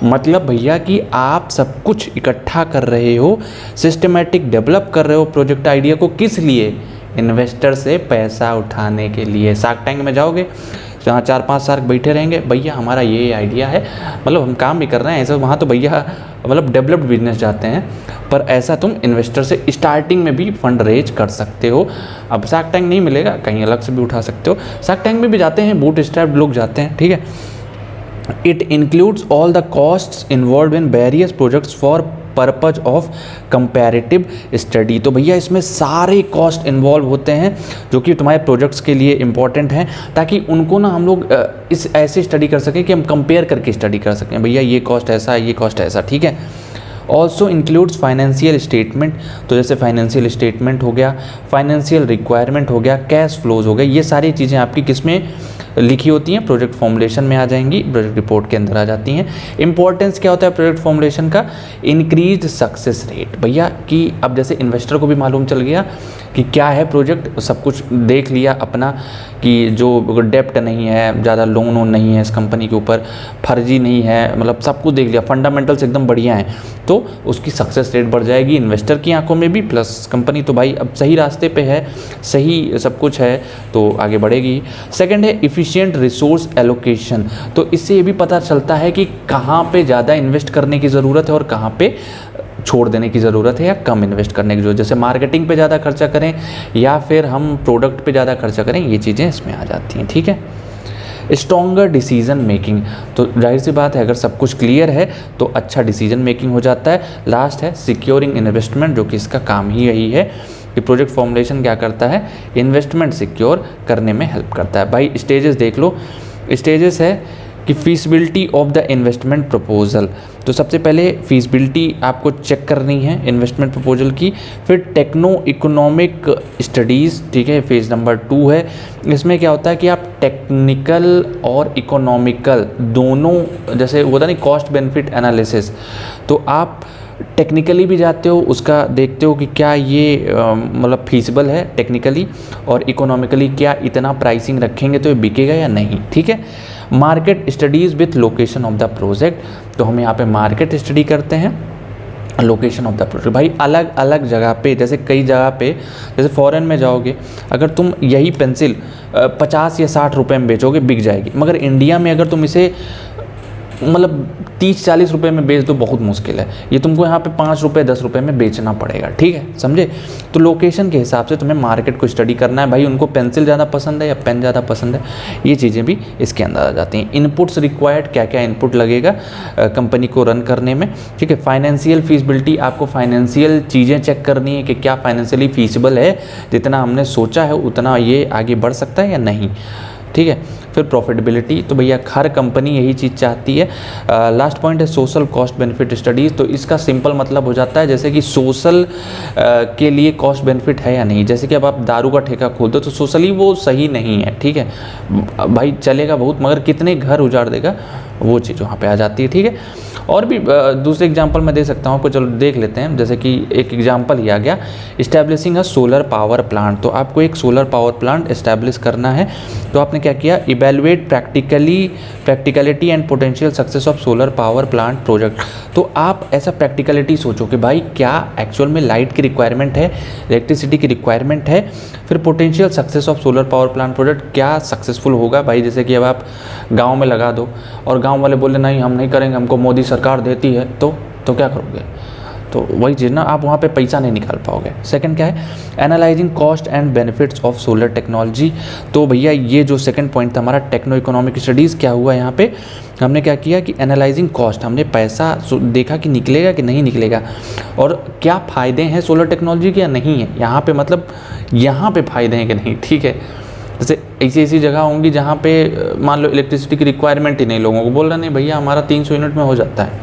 मतलब भैया कि आप सब कुछ इकट्ठा कर रहे हो, सिस्टमैटिक डेवलप कर रहे हो प्रोजेक्ट आइडिया को, किस लिए, इन्वेस्टर से पैसा उठाने के लिए। शार्क टैंक में जाओगे जहाँ 4-5 शार्क बैठे रहेंगे, भैया हमारा ये आइडिया है, मतलब हम काम भी कर रहे हैं ऐसा, वहाँ तो भैया मतलब डेवलप्ड बिजनेस जाते हैं, पर ऐसा तुम इन्वेस्टर से स्टार्टिंग में भी फंड रेज कर सकते हो। अब शार्क टैंक नहीं मिलेगा, कहीं अलग से भी उठा सकते हो, शार्क टैंक में भी जाते हैं, बूट स्ट्रैप लोग जाते हैं, ठीक है। It includes all the costs involved in various projects for purpose of comparative study. तो भैया इसमें सारे कॉस्ट इन्वॉल्व होते हैं जो कि तुम्हारे प्रोजेक्ट्स के लिए इंपॉर्टेंट हैं, ताकि उनको ना हम लोग इस ऐसे स्टडी कर सकें कि हम कंपेयर करके स्टडी कर सकें, भैया ये कॉस्ट ऐसा, ये कॉस्ट ऐसा, ठीक है। ऑल्सो इंक्लूड्स फाइनेंशियल स्टेटमेंट, तो जैसे फाइनेंशियल स्टेटमेंट हो गया, फाइनेंशियल रिक्वायरमेंट हो गया, कैश फ्लोज हो गए, ये सारी चीज़ें आपकी किस में लिखी होती हैं, प्रोजेक्ट फॉर्मुलेशन में आ जाएंगी, प्रोजेक्ट रिपोर्ट के अंदर आ जाती हैं। इंपॉर्टेंस क्या होता है प्रोजेक्ट फॉर्मुलेशन का, इंक्रीज सक्सेस रेट। भैया कि अब जैसे इन्वेस्टर को भी मालूम चल गया कि क्या है प्रोजेक्ट, सब कुछ देख लिया अपना, कि जो डेप्ट नहीं है, ज़्यादा लोन वोन नहीं है इस कंपनी के ऊपर, फर्जी नहीं है, मतलब सब कुछ देख लिया, फंडामेंटल्स एकदम बढ़िया हैं, तो उसकी सक्सेस रेट बढ़ जाएगी इन्वेस्टर की आंखों में भी, प्लस कंपनी तो भाई अब सही रास्ते पे है, सही सब कुछ है तो आगे बढ़ेगी। सेकंड है इफ़िशिएंट रिसोर्स एलोकेशन, तो इससे ये भी पता चलता है कि कहाँ पे ज़्यादा इन्वेस्ट करने की ज़रूरत है और कहाँ पे छोड़ देने की ज़रूरत है या कम इन्वेस्ट करने की ज़रूरत, जैसे मार्केटिंग पे ज़्यादा खर्चा करें या फिर हम प्रोडक्ट पे ज़्यादा खर्चा करें, ये चीज़ें इसमें आ जाती हैं। ठीक है, स्ट्रॉन्गर डिसीजन मेकिंग, तो जाहिर सी बात है अगर सब कुछ क्लियर है तो अच्छा डिसीजन मेकिंग हो जाता है। लास्ट है सिक्योरिंग इन्वेस्टमेंट, जो कि इसका काम ही यही है कि प्रोजेक्ट फॉर्मुलेशन क्या करता है, इन्वेस्टमेंट सिक्योर करने में हेल्प करता है। भाई स्टेजेस देख लो, स्टेजेस है कि feasibility of the investment proposal, तो सबसे पहले फीसिबिलिटी आपको चेक करनी है इन्वेस्टमेंट प्रपोजल की, फिर टेक्नो इकोनॉमिक स्टडीज़, ठीक है, फेज़ नंबर 2 है। इसमें क्या होता है कि आप टेक्निकल और इकोनॉमिकल दोनों, जैसे होता नहीं कॉस्ट बेनिफिट एनालिसिस, तो आप टेक्निकली भी जाते हो, उसका देखते हो कि क्या ये मतलब फीसिबल है टेक्निकली, और इकोनॉमिकली क्या इतना प्राइसिंग रखेंगे तो ये बिकेगा या नहीं। ठीक है, market studies with location of the project, तो हम यहाँ पे मार्केट स्टडी करते हैं, लोकेशन ऑफ द प्रोजेक्ट। भाई अलग अलग जगह पे, जैसे कई जगह पे, जैसे फॉरेन में जाओगे, अगर तुम यही पेंसिल 50 या 60 रुपये में बेचोगे बिक जाएगी, मगर इंडिया में अगर तुम इसे मतलब 30-40 रुपये में बेच दो बहुत मुश्किल है, ये तुमको यहाँ पे 5 रुपये 10 रुपये में बेचना पड़ेगा। ठीक है, समझे। तो लोकेशन के हिसाब से तुम्हें मार्केट को स्टडी करना है, भाई उनको पेंसिल ज़्यादा पसंद है या पेन ज़्यादा पसंद है, ये चीज़ें भी इसके अंदर आ जाती हैं। इनपुट्स रिक्वायर्ड, क्या क्या इनपुट लगेगा कंपनी को रन करने में। ठीक है, फाइनेंशियल फीसिबिलिटी, आपको फाइनेंशियल चीज़ें चेक करनी है कि क्या फाइनेंशियली फीसिबल है, जितना हमने सोचा है उतना ये आगे बढ़ सकता है या नहीं। ठीक है, फिर प्रॉफिटेबिलिटी, तो भैया हर कंपनी यही चीज़ चाहती है। लास्ट पॉइंट है सोशल कॉस्ट बेनिफिट स्टडीज़, तो इसका सिंपल मतलब हो जाता है जैसे कि सोशल के लिए कॉस्ट बेनिफिट है या नहीं। जैसे कि अब आप दारू का ठेका खोल दो तो सोशली वो सही नहीं है, ठीक है भाई, चलेगा बहुत मगर कितने घर उजाड़ देगा, वो चीज़ वहाँ पे आ जाती है। ठीक है, और भी दूसरे एग्जांपल मैं दे सकता हूँ आपको, चलो देख लेते हैं। जैसे कि एक एग्जांपल ही आ गया, इस्टेब्लिशिंग अ सोलर पावर प्लांट, तो आपको एक सोलर पावर प्लांट इस्टेब्लिश करना है, तो आपने क्या किया, evaluate practicality and potential success of solar power plant project. तो आप ऐसा प्रैक्टिकलिटी सोचो कि भाई क्या एक्चुअल में लाइट की रिक्वायरमेंट है, इलेक्ट्रिसिटी की रिक्वायरमेंट है, फिर potential success of solar power plant project क्या सक्सेसफुल होगा। भाई जैसे कि अब आप गाँव में लगा दो और गाँव वाले बोले नहीं हम नहीं करेंगे, हमको मोदी सरकार देती है, तो क्या करोगे, तो वही चीज़ ना, आप वहाँ पे पैसा नहीं निकाल पाओगे। सेकंड क्या है, analysing cost and benefits of solar technology, तो भैया ये जो सेकंड पॉइंट था हमारा टेक्नो इकोनॉमिक स्टडीज़, क्या हुआ यहाँ पे हमने क्या किया कि एनालाइजिंग कॉस्ट, हमने पैसा देखा कि निकलेगा कि नहीं निकलेगा, और क्या फ़ायदे हैं सोलर टेक्नोलॉजी के या नहीं है यहाँ पे, मतलब यहाँ पे फ़ायदे हैं कि नहीं। ठीक है, जैसे ऐसी जगह होंगी जहाँ पे मान लो इलेक्ट्रिसिटी की रिक्वायरमेंट ही नहीं, लोगों को बोल रहा नहीं भैया हमारा 300 यूनिट में हो जाता है,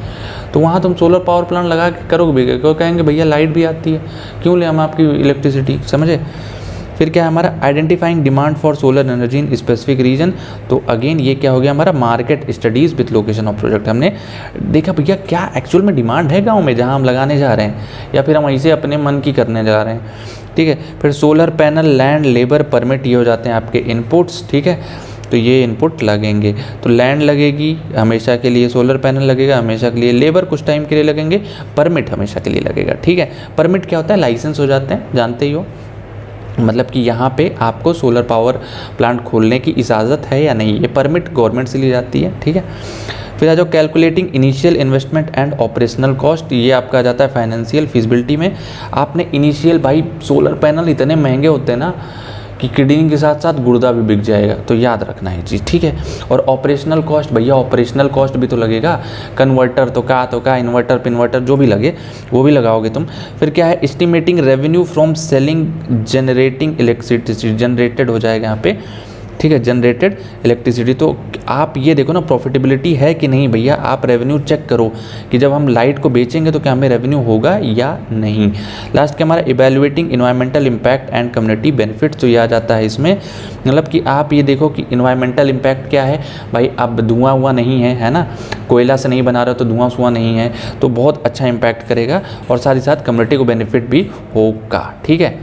तो वहाँ तुम सोलर पावर प्लांट लगा के करोगे भी, क्यों कहेंगे भैया लाइट भी आती है, क्यों ले हम आपकी इलेक्ट्रिसिटी, समझे। फिर क्या है हमारा, identifying demand for solar energy in specific region, तो अगेन ये क्या हो गया हमारा, market studies with location of project. हमने देखा भैया क्या एक्चुअल में डिमांड है गाँव में जहाँ हम लगाने जा रहे हैं, या फिर हम ऐसे अपने मन की करने जा रहे हैं। ठीक है, फिर solar panel, land, labour, permit, ये हो जाते हैं आपके इनपुट्स। ठीक है, तो ये इनपुट लगेंगे, तो लैंड लगेगी हमेशा के लिए, सोलर पैनल लगेगा हमेशा के लिए, लेबर कुछ टाइम के लिए लगेंगे, परमिट हमेशा के लिए लगेगा। ठीक है, परमिट क्या होता है, लाइसेंस हो जाते हैं, जानते ही हो, मतलब कि यहाँ पे आपको सोलर पावर प्लांट खोलने की इजाज़त है या नहीं, ये परमिट गवर्नमेंट से ली जाती है। ठीक है, फिर आ जाओ calculating initial investment and operational cost, ये आपका आ जाता है फाइनेंशियल फिजिबिलिटी में। आपने इनिशियल, भाई सोलर पैनल इतने महंगे होते हैं ना कि किडनी के साथ साथ गुर्दा भी बिक जाएगा, तो याद रखना है चीज़। ठीक है, और ऑपरेशनल कॉस्ट, भैया ऑपरेशनल कॉस्ट भी तो लगेगा, कन्वर्टर तो का इन्वर्टर पिन्वर्टर जो भी लगे वो भी लगाओगे तुम। फिर क्या है, estimating revenue from selling generating electricity, generated हो जाएगा यहाँ पे। ठीक है, जनरेटेड इलेक्ट्रिसिटी, तो आप ये देखो ना प्रॉफिटेबिलिटी है कि नहीं, भैया आप रेवेन्यू चेक करो कि जब हम लाइट को बेचेंगे तो क्या हमें रेवेन्यू होगा या नहीं। लास्ट के हमारा evaluating environmental impact and community benefits, तो ये आ जाता है इसमें, मतलब कि आप ये देखो कि इन्वायरमेंटल इम्पैक्ट क्या है, भाई अब धुआं हुआ नहीं है ना, कोयला से नहीं बना रहे तो धुआं सुआं नहीं है, तो बहुत अच्छा इम्पैक्ट करेगा, और साथ ही साथ कम्युनिटी को बेनिफिट भी होगा। ठीक है,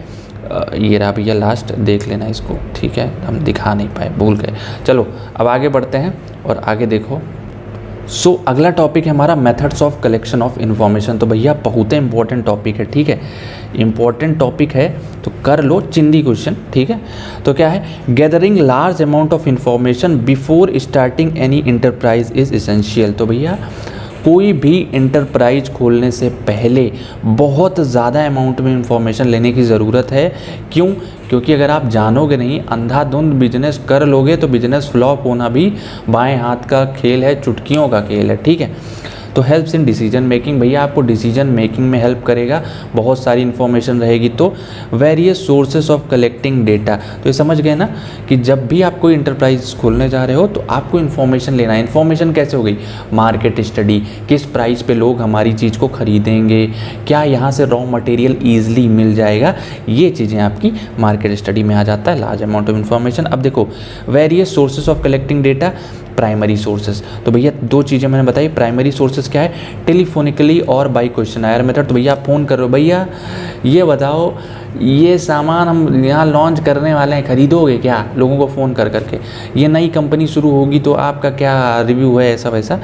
ये रहा भैया लास्ट, देख लेना इसको। ठीक है, हम दिखा नहीं पाए, भूल गए। चलो अब आगे बढ़ते हैं, और आगे देखो सो अगला टॉपिक है हमारा methods of collection of information. तो भैया बहुत ही इंपॉर्टेंट टॉपिक है, ठीक है, इंपॉर्टेंट टॉपिक है तो कर लो चिंदी क्वेश्चन, ठीक है। तो क्या है, gathering large amount of information before starting any enterprise is essential. तो भैया कोई भी इंटरप्राइज खोलने से पहले बहुत ज़्यादा अमाउंट में इंफॉर्मेशन लेने की ज़रूरत है। क्यों? क्योंकि अगर आप जानोगे नहीं, अंधाधुंध बिजनेस कर लोगे तो बिजनेस फ्लॉप होना भी बाएं हाथ का खेल है, चुटकियों का खेल है, ठीक है। तो हेल्प्स इन डिसीजन मेकिंग, भैया आपको डिसीजन मेकिंग में हेल्प करेगा, बहुत सारी इन्फॉर्मेशन रहेगी। तो various sources of collecting data, तो ये समझ गए ना कि जब भी आप कोई इंटरप्राइज खोलने जा रहे हो तो आपको इन्फॉर्मेशन लेना है। इन्फॉर्मेशन कैसे हो गई? मार्केट स्टडी, किस प्राइस पे लोग हमारी चीज़ को खरीदेंगे, क्या यहाँ से रॉ मटेरियल ईजिली मिल जाएगा, ये चीज़ें आपकी मार्केट स्टडी में आ जाता है, लार्ज अमाउंट ऑफ इन्फॉर्मेशन। अब देखो various sources of collecting data, primary sources, तो भैया दो चीज़ें मैंने बताई। प्राइमरी सोर्सेज क्या है? टेलीफोनिकली और बाई क्वेश्चनायर मेथड। तो भैया आप फ़ोन कर रहे हो, भैया ये बताओ ये सामान हम यहाँ लॉन्च करने वाले हैं, खरीदोगे क्या? लोगों को फ़ोन कर करके, ये नई कंपनी शुरू होगी तो आपका क्या रिव्यू है, ऐसा वैसा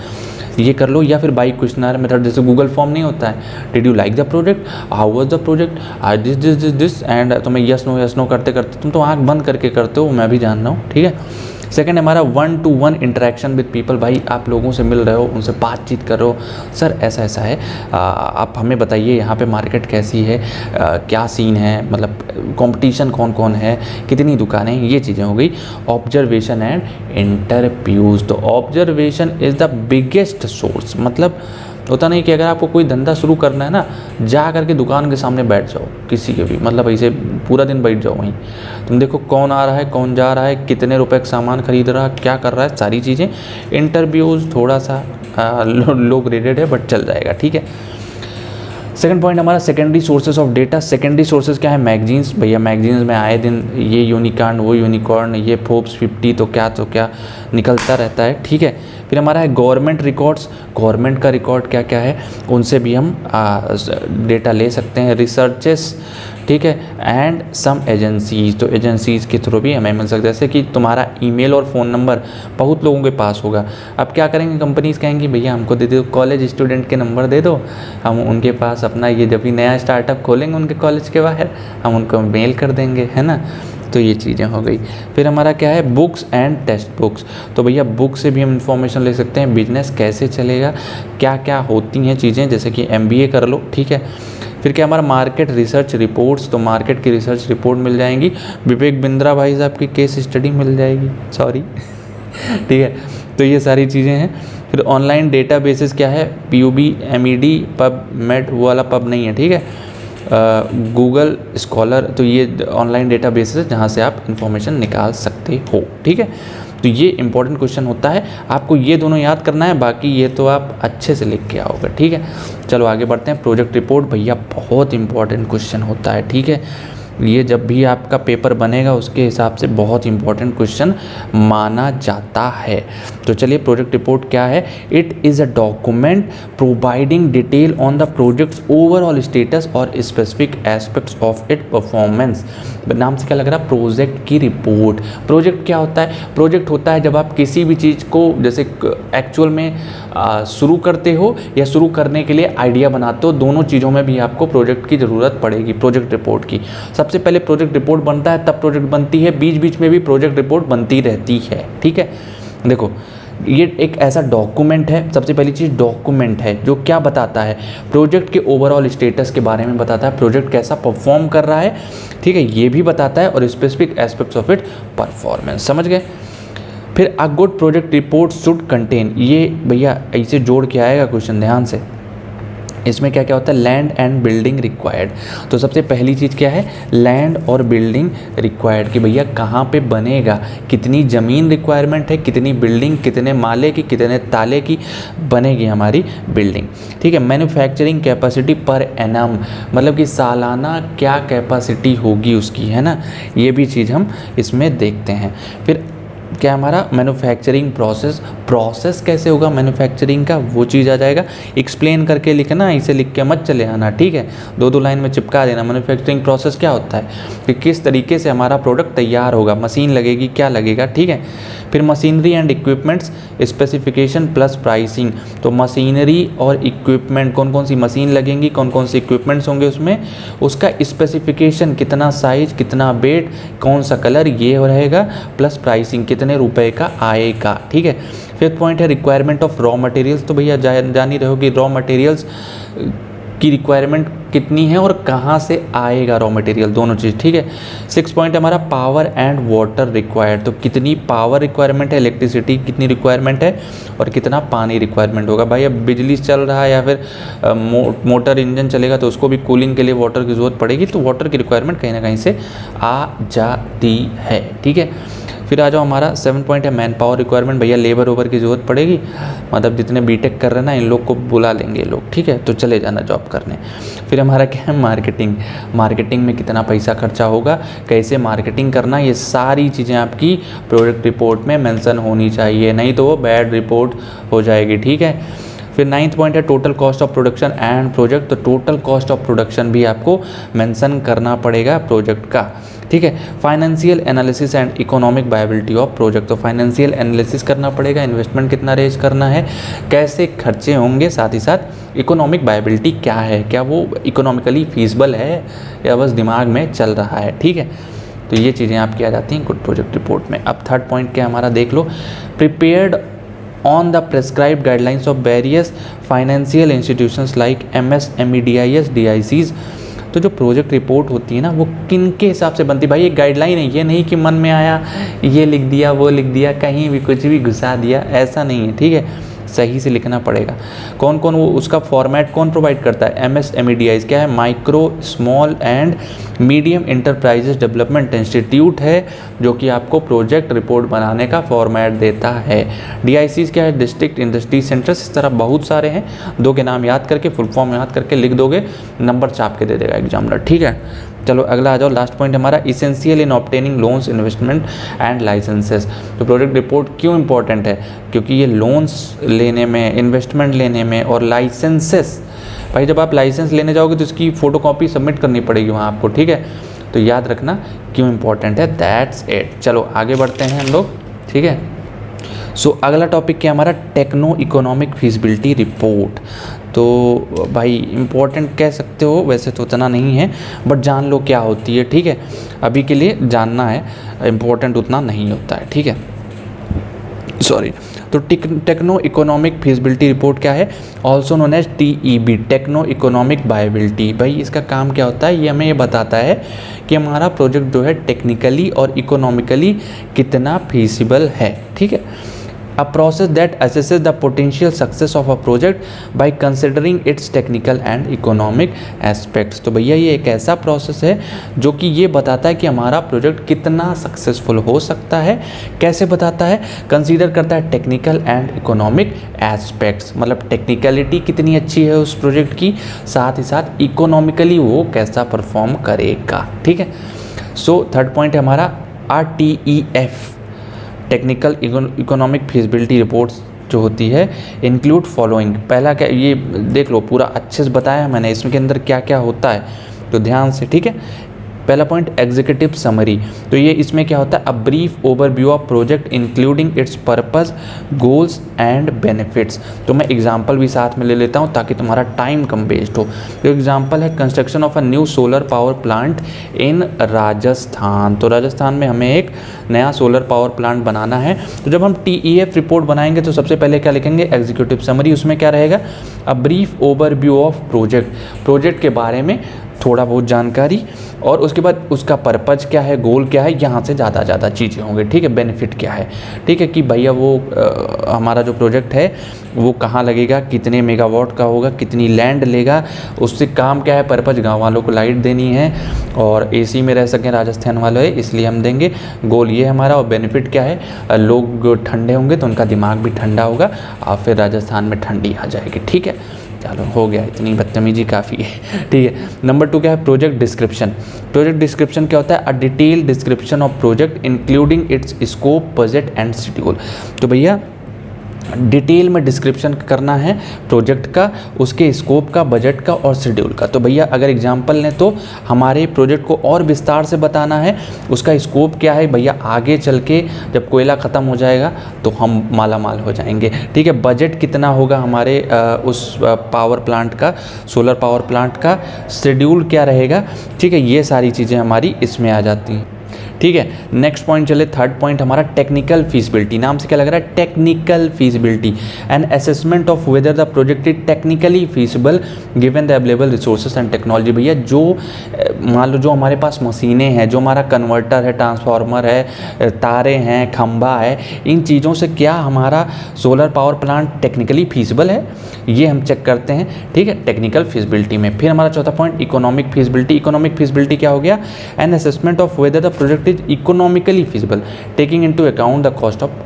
ये कर लो। या फिर बाई क्वेश्चनायर मेथड, जैसे गूगल फॉर्म नहीं होता है, did you like the project, how was the project, I this this this this and तुम्हें यस नो करते करते तुम तो आँख बंद करके करते हो, मैं भी जान रहा हूँ, ठीक है। सेकंड हमारा 1-to-1 इंटरेक्शन विद पीपल, भाई आप लोगों से मिल रहे हो, उनसे बातचीत कर रहे हो, सर ऐसा ऐसा है, आप हमें बताइए यहाँ पे मार्केट कैसी है, क्या सीन है, मतलब कंपटीशन कौन कौन है, कितनी दुकानें, ये चीज़ें हो गई। ऑब्जर्वेशन एंड इंटरव्यूज़, तो observation is the biggest source. मतलब होता नहीं कि अगर आपको कोई धंधा शुरू करना है ना, जा करके दुकान के सामने बैठ जाओ किसी के भी, मतलब ऐसे पूरा दिन बैठ जाओ वहीं, तुम देखो कौन आ रहा है, कौन जा रहा है, कितने रुपए का सामान खरीद रहा है, क्या कर रहा है, सारी चीज़ें। इंटरव्यूज़ थोड़ा सा लो ग्रेडेड है बट चल जाएगा, ठीक है। सेकंड पॉइंट हमारा secondary sources of data. Secondary sources क्या है? मैगजीन्स, भैया मैगजीन्स में आए दिन ये यूनिकॉर्न, वो यूनिकॉर्न, ये फोर्ब्स 50 तो क्या निकलता रहता है, ठीक है। फिर हमारा है गवर्नमेंट रिकॉर्ड्स, गवर्नमेंट का रिकॉर्ड क्या क्या है, उनसे भी हम डेटा ले सकते हैं। रिसर्चेस, ठीक है, एंड सम एजेंसीज, तो एजेंसीज़ के थ्रू भी हमें मिल सकता है। जैसे कि तुम्हारा ईमेल और फ़ोन नंबर बहुत लोगों के पास होगा, अब क्या करेंगे, कंपनीज कहेंगी भैया हमको दे दो, कॉलेज स्टूडेंट के नंबर दे दो, हम उनके पास अपना ये जब भी नया स्टार्टअप खोलेंगे उनके कॉलेज के बाहर, हम उनको मेल कर देंगे, है ना। तो ये चीज़ें हो गई। फिर हमारा क्या है, बुक्स एंड टेक्स्ट बुक्स, तो भैया बुक से भी हम इन्फॉर्मेशन ले सकते हैं, बिजनेस कैसे चलेगा, क्या क्या होती हैं चीज़ें, जैसे कि MBA कर लो, ठीक है। फिर क्या हमारा मार्केट रिसर्च रिपोर्ट्स, तो मार्केट की रिसर्च रिपोर्ट मिल जाएंगी। विवेक बिंद्रा भाई साहब की केस स्टडी मिल जाएगी, सॉरी ठीक है। तो ये सारी चीज़ें हैं। फिर ऑनलाइन डेटा बेसिस क्या है, PUB MED पब मेड, वो वाला पब नहीं है, ठीक है। गूगल स्कॉलर, तो ये ऑनलाइन डेटा बेसिस है जहाँ से आप इंफॉर्मेशन निकाल सकते हो, ठीक है। तो ये इंपॉर्टेंट क्वेश्चन होता है, आपको ये दोनों याद करना है, बाकी ये तो आप अच्छे से लिख के आओगे, ठीक है। चलो आगे बढ़ते हैं। प्रोजेक्ट रिपोर्ट, भैया बहुत इंपॉर्टेंट क्वेश्चन होता है, ठीक है। ये जब भी आपका पेपर बनेगा उसके हिसाब से बहुत इंपॉर्टेंट क्वेश्चन माना जाता है। तो चलिए प्रोजेक्ट रिपोर्ट क्या है, it is a document providing detail on the projects overall status और specific aspects of it performance. नाम से क्या लग रहा है, प्रोजेक्ट की रिपोर्ट। प्रोजेक्ट क्या होता है, प्रोजेक्ट होता है जब आप किसी भी चीज़ को जैसे एक्चुअल में शुरू करते हो या शुरू करने के लिए आइडिया बनाते हो, दोनों चीज़ों में भी आपको प्रोजेक्ट की ज़रूरत पड़ेगी, प्रोजेक्ट रिपोर्ट की। सबसे पहले प्रोजेक्ट रिपोर्ट बनता है, तब प्रोजेक्ट बनती है, बीच बीच में भी प्रोजेक्ट रिपोर्ट बनती रहती है, ठीक है। देखो ये एक ऐसा डॉक्यूमेंट है, सबसे पहली चीज़ डॉक्यूमेंट है जो क्या बताता है, प्रोजेक्ट के ओवरऑल स्टेटस के बारे में बताता है, प्रोजेक्ट कैसा परफॉर्म कर रहा है, ठीक है, ये भी बताता है, और specific aspects of it performance, समझ गए। फिर a good project report should contain, ये भैया ऐसे जोड़ के आएगा क्वेश्चन, ध्यान से। इसमें क्या क्या होता है, लैंड एंड बिल्डिंग रिक्वायर्ड, तो सबसे पहली चीज़ क्या है, लैंड और बिल्डिंग रिक्वायर्ड, कि भैया कहाँ पे बनेगा, कितनी ज़मीन रिक्वायरमेंट है, कितनी बिल्डिंग, कितने माले की, कितने ताले की बनेगी हमारी बिल्डिंग, ठीक है। मैन्युफैक्चरिंग कैपेसिटी पर एनम, मतलब कि सालाना क्या कैपेसिटी होगी उसकी, है ना, ये भी चीज़ हम इसमें देखते हैं। फिर क्या हमारा मैन्युफैक्चरिंग प्रोसेस प्रोसेस कैसे होगा मैन्युफैक्चरिंग का, वो चीज़ आ जाएगा। एक्सप्लेन करके लिखना, इसे लिख के मत चले आना, ठीक है, 2-2 लाइन में चिपका देना। मैन्युफैक्चरिंग प्रोसेस क्या होता है कि किस तरीके से हमारा प्रोडक्ट तैयार होगा, मशीन लगेगी, क्या लगेगा, ठीक है। फिर machinery and equipments specification plus pricing. तो मशीनरी और इक्विपमेंट, कौन कौन सी मशीन लगेंगी, कौन कौन से इक्विपमेंट्स होंगे उसमें, उसका स्पेसिफिकेशन, कितना साइज, कितना वेट, कौन सा कलर, ये रहेगा, प्लस प्राइसिंग कितने रुपए का आएगा, ठीक है। फिफ्थ पॉइंट है रिक्वायरमेंट ऑफ रॉ मटेरियल्स। तो भैया जान ही रहे हो कि रॉ मटेरियल्स की रिक्वायरमेंट कितनी है और कहाँ से आएगा रॉ मटेरियल, दोनों चीज़, ठीक है। सिक्स पॉइंट हमारा पावर एंड वाटर रिक्वायर्ड। तो कितनी पावर रिक्वायरमेंट है, इलेक्ट्रिसिटी कितनी रिक्वायरमेंट है और कितना पानी रिक्वायरमेंट होगा। भाई अब बिजली चल रहा है या फिर मोटर इंजन चलेगा तो उसको भी कूलिंग के लिए वाटर की ज़रूरत पड़ेगी, तो वाटर की रिक्वायरमेंट कहीं ना कहीं से आ जाती है, ठीक है। फिर आ जाओ हमारा 7 पॉइंट है मैन पावर रिक्वायरमेंट। भैया लेबर ओवर की ज़रूरत पड़ेगी, मतलब जितने बीटेक कर रहे हैं ना इन लोग को बुला लेंगे ये लोग, ठीक है, तो चले जाना जॉब करने। फिर हमारा क्या है मार्केटिंग। मार्केटिंग में कितना पैसा खर्चा होगा, कैसे मार्केटिंग करना, ये सारी चीज़ें आपकी प्रोजेक्ट रिपोर्ट में मेंशन होनी चाहिए, नहीं तो वो बैड रिपोर्ट हो जाएगी, ठीक है। फिर 9th पॉइंट है total cost of production and project. तो टोटल कॉस्ट ऑफ प्रोडक्शन भी आपको मेंशन करना पड़ेगा प्रोजेक्ट का, ठीक है। Financial analysis and economic viability of project. तो फाइनेंशियल एनालिसिस करना पड़ेगा, इन्वेस्टमेंट कितना रेज करना है, कैसे खर्चे होंगे, साथ ही साथ इकोनॉमिक वायबिलिटी क्या है, क्या वो इकोनॉमिकली फीसिबल है या बस दिमाग में चल रहा है, ठीक है। तो ये चीज़ें आपकी आ जाती हैं गुड प्रोजेक्ट रिपोर्ट में। अब थर्ड पॉइंट क्या हमारा देख लो, prepared on the prescribed guidelines of various financial institutions like MSME, DIS, DICs। तो जो प्रोजेक्ट रिपोर्ट होती है ना वो किन के हिसाब से बनती है भाई, एक गाइडलाइन है, ये नहीं कि मन में आया ये लिख दिया वो लिख दिया, कहीं भी कुछ भी घुसा दिया, ऐसा नहीं है, ठीक है, सही से लिखना पड़ेगा। कौन कौन वो उसका फॉर्मेट कौन प्रोवाइड करता है, MSMEDIs क्या है, micro small and medium enterprises development institute है जो कि आपको प्रोजेक्ट रिपोर्ट बनाने का फॉर्मेट देता है। DICs क्या है, डिस्ट्रिक्ट इंडस्ट्री सेंटर्स। इस तरह बहुत सारे हैं, दो के नाम याद करके फुल फॉर्म याद करके लिख दोगे, नंबर चाप के दे देगा एग्जामिनर, ठीक है। चलो अगला आ जाओ, लास्ट पॉइंट हमारा essential in obtaining loans investment and licences. तो प्रोजेक्ट रिपोर्ट क्यों इंपॉर्टेंट है, क्योंकि ये लोन्स लेने में, इन्वेस्टमेंट लेने में और लाइसेंसेस, भाई जब आप लाइसेंस लेने जाओगे तो इसकी फ़ोटोकॉपी सबमिट करनी पड़ेगी वहाँ आपको, ठीक है, तो याद रखना क्यों इंपॉर्टेंट है, दैट्स इट। चलो आगे बढ़ते हैं हम लोग, ठीक है। सो अगला टॉपिक क्या हमारा, टेक्नो इकोनॉमिक फीसिबिलिटी रिपोर्ट। तो भाई इम्पोर्टेंट कह सकते हो, वैसे तो उतना नहीं है बट जान लो क्या होती है, ठीक है, अभी के लिए जानना है, इम्पोर्टेंट उतना नहीं होता है, ठीक है, सॉरी। तो टेक्नो इकोनॉमिक फीसिबिलिटी रिपोर्ट क्या है, also known as TEB, techno economic viability. भाई इसका काम क्या होता है, ये हमें ये बताता है कि हमारा प्रोजेक्ट जो है टेक्निकली और इकोनॉमिकली कितना फीसिबल है, ठीक है। A process that assesses the potential success of a project by considering its technical and economic aspects। तो भैया ये एक ऐसा प्रोसेस है जो कि ये बताता है कि हमारा प्रोजेक्ट कितना सक्सेसफुल हो सकता है, कैसे बताता है, कंसीडर करता है टेक्निकल एंड इकोनॉमिक एस्पेक्ट्स, मतलब टेक्निकलिटी कितनी अच्छी है उस प्रोजेक्ट की, साथ ही साथ इकोनॉमिकली वो कैसा परफॉर्म करेगा, ठीक है। सो थर्ड पॉइंट है हमारा RTEF, technical economic feasibility reports जो होती है इंक्लूड फॉलोइंग। पहला क्या, ये देख लो पूरा अच्छे से बताया मैंने इसमें के अंदर क्या क्या होता है, तो ध्यान से, ठीक है। पहला पॉइंट एग्जीक्यूटिव समरी। तो ये इसमें क्या होता है, a brief overview of project including it's purpose, goals and benefits. तो मैं एग्जांपल भी साथ में ले लेता हूँ ताकि तुम्हारा टाइम कम वेस्ट हो। तो एग्जांपल है construction of a new solar power plant in Rajasthan. तो राजस्थान में हमें एक नया सोलर पावर प्लांट बनाना है। तो जब हम TEF रिपोर्ट बनाएंगे तो सबसे पहले क्या लिखेंगे, एग्जीक्यूटिव समरी। उसमें क्या रहेगा, a brief overview of project के बारे में थोड़ा बहुत जानकारी, और उसके बाद उसका पर्पज क्या है, गोल क्या है, यहाँ से ज़्यादा चीज़ें होंगी, ठीक है, बेनिफिट क्या है, ठीक है, कि भैया वो हमारा जो प्रोजेक्ट है वो कहाँ लगेगा, कितने मेगावाट का होगा, कितनी लैंड लेगा, उससे काम क्या है, पर्पज गांव वालों को लाइट देनी है और AC में रह सकें राजस्थान वाले, इसलिए हम देंगे, गोल ये हमारा, और बेनिफिट क्या है, लोग ठंडे होंगे तो उनका दिमाग भी ठंडा होगा और फिर राजस्थान में ठंडी आ जाएगी, ठीक है। चलो हो गया, इतनी बदतमीजी काफ़ी है, ठीक है। नंबर 2 क्या है, प्रोजेक्ट डिस्क्रिप्शन। प्रोजेक्ट डिस्क्रिप्शन क्या होता है, a detail description of project including it's scope, budget and schedule. तो भैया डिटेल में डिस्क्रिप्शन करना है प्रोजेक्ट का, उसके स्कोप का, बजट का और शेड्यूल का। तो भैया अगर एग्जांपल लें तो हमारे प्रोजेक्ट को और विस्तार से बताना है, उसका स्कोप क्या है भैया, आगे चल के जब कोयला ख़त्म हो जाएगा तो हम माला माल हो जाएंगे, ठीक है। बजट कितना होगा हमारे उस पावर प्लांट का, सोलर पावर प्लांट का, शेड्यूल क्या रहेगा, ठीक है। ये सारी चीज़ें हमारी इसमें आ जाती हैं, ठीक है। नेक्स्ट पॉइंट चले, थर्ड पॉइंट हमारा टेक्निकल फीसिबिलिटी। नाम से क्या लग रहा है, technical feasibility, an assessment of whether the project is technically feasible given the available resources and technology. भैया जो मान लो जो हमारे पास मशीनें हैं, जो हमारा कन्वर्टर है, ट्रांसफार्मर है, तारे हैं, खंभा है, इन चीज़ों से क्या हमारा solar power plant technically feasible है, ये हम चेक करते हैं, ठीक है, टेक्निकल फीसिबिलिटी में। फिर हमारा चौथा point economic feasibility. Economic feasibility क्या हो गया, an assessment of whether the project is economically feasible taking into account the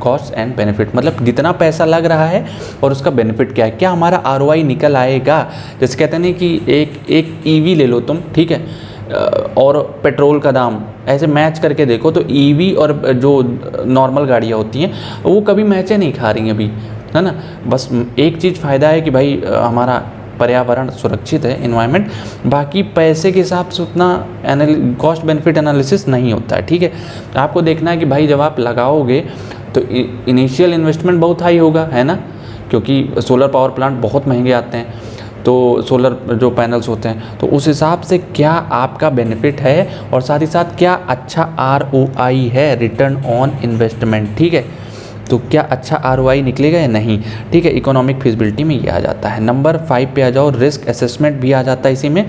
cost and benefit. मतलब जितना पैसा लग रहा है और उसका बेनिफिट क्या है, क्या हमारा आरओआई निकल आएगा। जैसे कहते हैं कि एक ईवी ले लो तुम, ठीक है, और पेट्रोल का दाम ऐसे मैच करके देखो तो ईवी और जो नॉर्मल गाड़ियाँ होती हैं वो कभी मैचे नहीं खा रही हैं अभी, है ना। बस एक चीज़ फ़ायदा है कि भाई हमारा पर्यावरण सुरक्षित है, इन्वायरमेंट, बाकी पैसे के हिसाब से उतना कॉस्ट बेनिफिट एनालिसिस नहीं होता है, ठीक है। आपको देखना है कि भाई जब आप लगाओगे तो इनिशियल इन्वेस्टमेंट बहुत हाई होगा, है ना, क्योंकि सोलर पावर प्लांट बहुत महंगे आते हैं, तो सोलर जो पैनल्स होते हैं, तो उस हिसाब से क्या आपका बेनिफिट है और साथ ही साथ क्या अच्छा आरओआई है, रिटर्न ऑन इन्वेस्टमेंट, ठीक है। तो क्या अच्छा आरओआई निकलेगा या नहीं, ठीक है। इकोनॉमिक फिजिबिलिटी में ये आ जाता है। नंबर 5 पे आ जाओ, रिस्क असेसमेंट भी आ जाता है इसी में,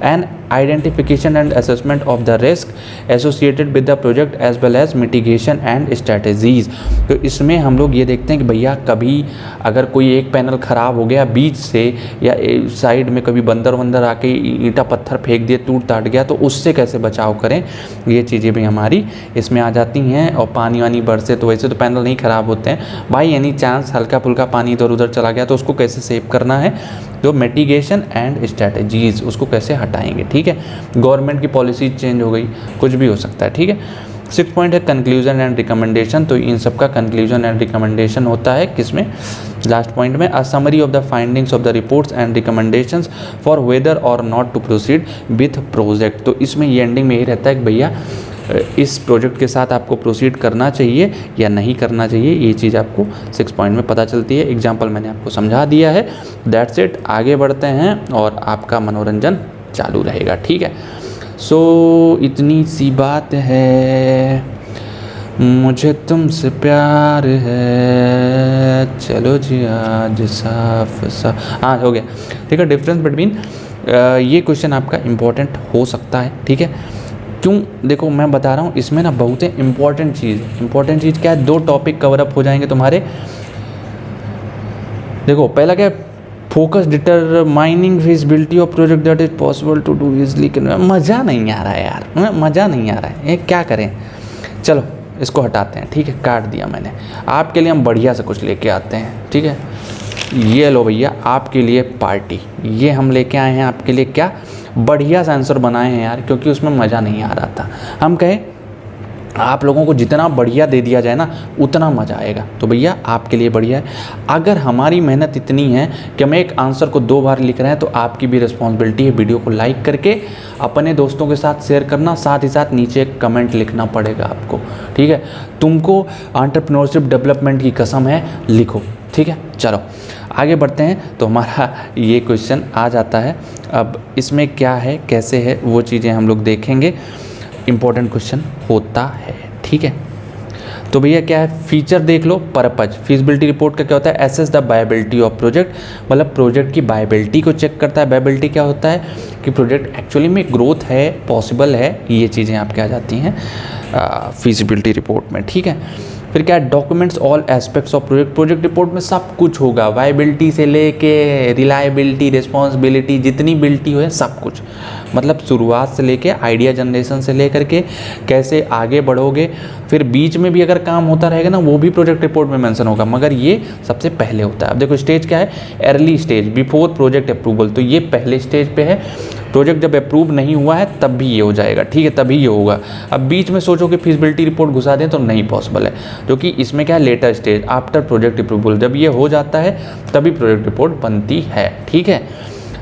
and identification and assessment of the risk associated with the project as well as mitigation and strategies. तो इसमें हम लोग ये देखते हैं कि भैया कभी अगर कोई एक पैनल ख़राब हो गया बीच से, या साइड में कभी बंदर आके ईंटा पत्थर फेंक दिए, टूट टाट गया, तो उससे कैसे बचाव करें, ये चीज़ें भी हमारी इसमें आ जाती हैं। और पानी वानी बरसे तो वैसे तो पैनल नहीं ख़राब होते हैं भाई, एनी चांस हल्का फुल्का पानी इधर उधर चला गया तो उसको कैसे सेव करना है, तो मिटिगेशन एंड स्ट्रैटेजीज, उसको कैसे हटाएंगे, ठीक है। गवर्नमेंट की पॉलिसी चेंज हो गई, कुछ भी हो सकता है, ठीक है। 6 पॉइंट है कंक्लूजन एंड रिकमेंडेशन। तो इन सब का कंक्लूजन एंड रिकमेंडेशन होता है किसमें, लास्ट पॉइंट में, a summary of the findings of the reports and recommendations for whether और not to proceed with project. तो इसमें ये एंडिंग में यही रहता है कि भैया इस प्रोजेक्ट के साथ आपको प्रोसीड करना चाहिए या नहीं करना चाहिए, ये चीज़ आपको 6 पॉइंट में पता चलती है। एग्जाम्पल मैंने आपको समझा दिया है, दैट्स इट। आगे बढ़ते हैं और आपका मनोरंजन चालू रहेगा, ठीक है। सो इतनी सी बात है, मुझे तुमसे प्यार है, चलो जी आज साफ साफ, हाँ हो गया, ठीक है। डिफरेंस बिटवीन, ये क्वेश्चन आपका इम्पोर्टेंट हो सकता है, ठीक है। क्यों, देखो मैं बता रहा हूँ इसमें ना बहुत ही इंपॉर्टेंट चीज़ क्या है, 2 टॉपिक कवर अप हो जाएंगे तुम्हारे। देखो पहला क्या है, focus determining feasibility of project that is possible to do easily. मज़ा नहीं आ रहा है यार, मज़ा नहीं आ रहा है, ये क्या करें, चलो इसको हटाते हैं, ठीक है, काट दिया मैंने। आपके लिए हम बढ़िया से कुछ लेके आते हैं, ठीक है। ये लो भैया आपके लिए पार्टी, ये हम लेके आए हैं आपके लिए, क्या बढ़िया सा आंसर बनाए हैं यार, क्योंकि उसमें मज़ा नहीं आ रहा था। हम कहें आप लोगों को जितना बढ़िया दे दिया जाए ना उतना मज़ा आएगा, तो भैया आपके लिए बढ़िया है। अगर हमारी मेहनत इतनी है कि हम एक आंसर को 2 बार लिख रहे हैं, तो आपकी भी रिस्पॉन्सिबिलिटी है वीडियो को लाइक करके अपने दोस्तों के साथ शेयर करना, साथ ही साथ नीचे एक कमेंट लिखना पड़ेगा आपको, ठीक है। तुमको एंटरप्रेन्योरशिप डेवलपमेंट की कसम है, लिखो, ठीक है। चलो आगे बढ़ते हैं, तो हमारा ये क्वेश्चन आ जाता है। अब इसमें क्या है, कैसे है, वो चीज़ें हम लोग देखेंगे। इम्पोर्टेंट क्वेश्चन होता है, ठीक है। तो भैया क्या है, फीचर देख लो, पर्पज। फिजिबिलिटी रिपोर्ट का क्या होता है, assess the viability of project, मतलब प्रोजेक्ट की वायबिलिटी को चेक करता है। वायबिलिटी क्या होता है कि प्रोजेक्ट एक्चुअली में ग्रोथ है, पॉसिबल है, ये चीज़ें आपके आ जाती हैं फिजिबिलिटी रिपोर्ट में, ठीक है। फिर क्या है, documents all aspects of project. Project report में सब कुछ होगा, वायबिलिटी से लेके रिलायबिलिटी, रिस्पॉन्सिबिलिटी, जितनी बिलिटी हो है सब कुछ। मतलब शुरुआत से लेके आइडिया जनरेशन से लेकर के कैसे आगे बढ़ोगे, फिर बीच में भी अगर काम होता रहेगा ना वो भी प्रोजेक्ट रिपोर्ट में मेंशन होगा, मगर ये सबसे पहले होता है। अब देखो स्टेज क्या है, early stage before project approval, तो ये पहले स्टेज पे है। प्रोजेक्ट जब अप्रूव नहीं हुआ है तब भी ये हो जाएगा, ठीक है, तभी ये होगा। अब बीच में सोचो कि फिजिबिलिटी रिपोर्ट घुसा दें तो नहीं पॉसिबल है, क्योंकि इसमें क्या है later stage after project approval, जब ये हो जाता है तभी प्रोजेक्ट रिपोर्ट बनती है, ठीक है।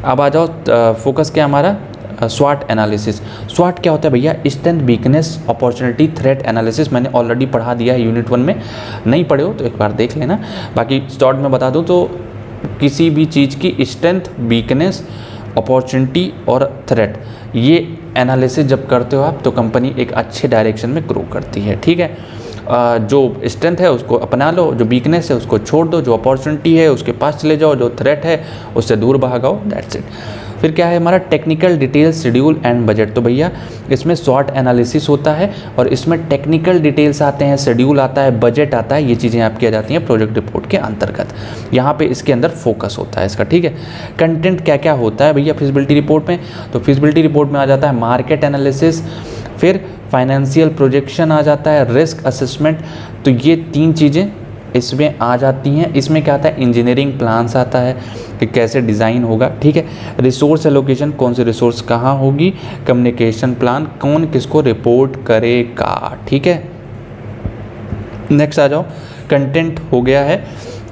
अब आ जाओ फोकस क्या हमारा, स्वाट एनालिसिस। स्वाट क्या होता है भैया, strength weakness opportunity threat analysis, मैंने ऑलरेडी पढ़ा दिया है यूनिट 1 में, नहीं पढ़े हो तो एक बार देख लेना। बाकी शॉर्ट में बता दूं तो किसी भी चीज़ की स्ट्रेंथ वीकनेस अपॉर्चुनिटी और थ्रेट, ये एनालिसिस जब करते हो आप तो कंपनी एक अच्छे डायरेक्शन में ग्रो करती है, ठीक है। जो स्ट्रेंथ है उसको अपना लो, जो वीकनेस है उसको छोड़ दो, जो अपॉर्चुनिटी है उसके पास चले जाओ, जो थ्रेट है उससे दूर भागाओ, दैट्स इट। फिर क्या है हमारा technical detail schedule and budget, तो भैया इसमें शॉर्ट एनालिसिस होता है और इसमें टेक्निकल डिटेल्स आते हैं, शेड्यूल आता है, बजट आता है, ये चीज़ें आप किया जाती हैं प्रोजेक्ट रिपोर्ट के अंतर्गत। यहाँ पे इसके अंदर फोकस होता है इसका, ठीक है। कंटेंट क्या क्या होता है भैया फिजिबिलिटी रिपोर्ट में, तो फिजिबिलिटी रिपोर्ट में आ जाता है मार्केट एनालिसिस, फिर फाइनेंशियल प्रोजेक्शन आ जाता है, रिस्क असेसमेंट, तो ये 3 चीज़ें इसमें आ जाती हैं। इसमें क्या आता है, इंजीनियरिंग प्लान्स आता है कि कैसे डिज़ाइन होगा, ठीक है। रिसोर्स एलोकेशन, कौन से रिसोर्स कहाँ होगी, कम्युनिकेशन प्लान, कौन किसको रिपोर्ट करेगा, ठीक है। नेक्स्ट आ जाओ, कंटेंट हो गया है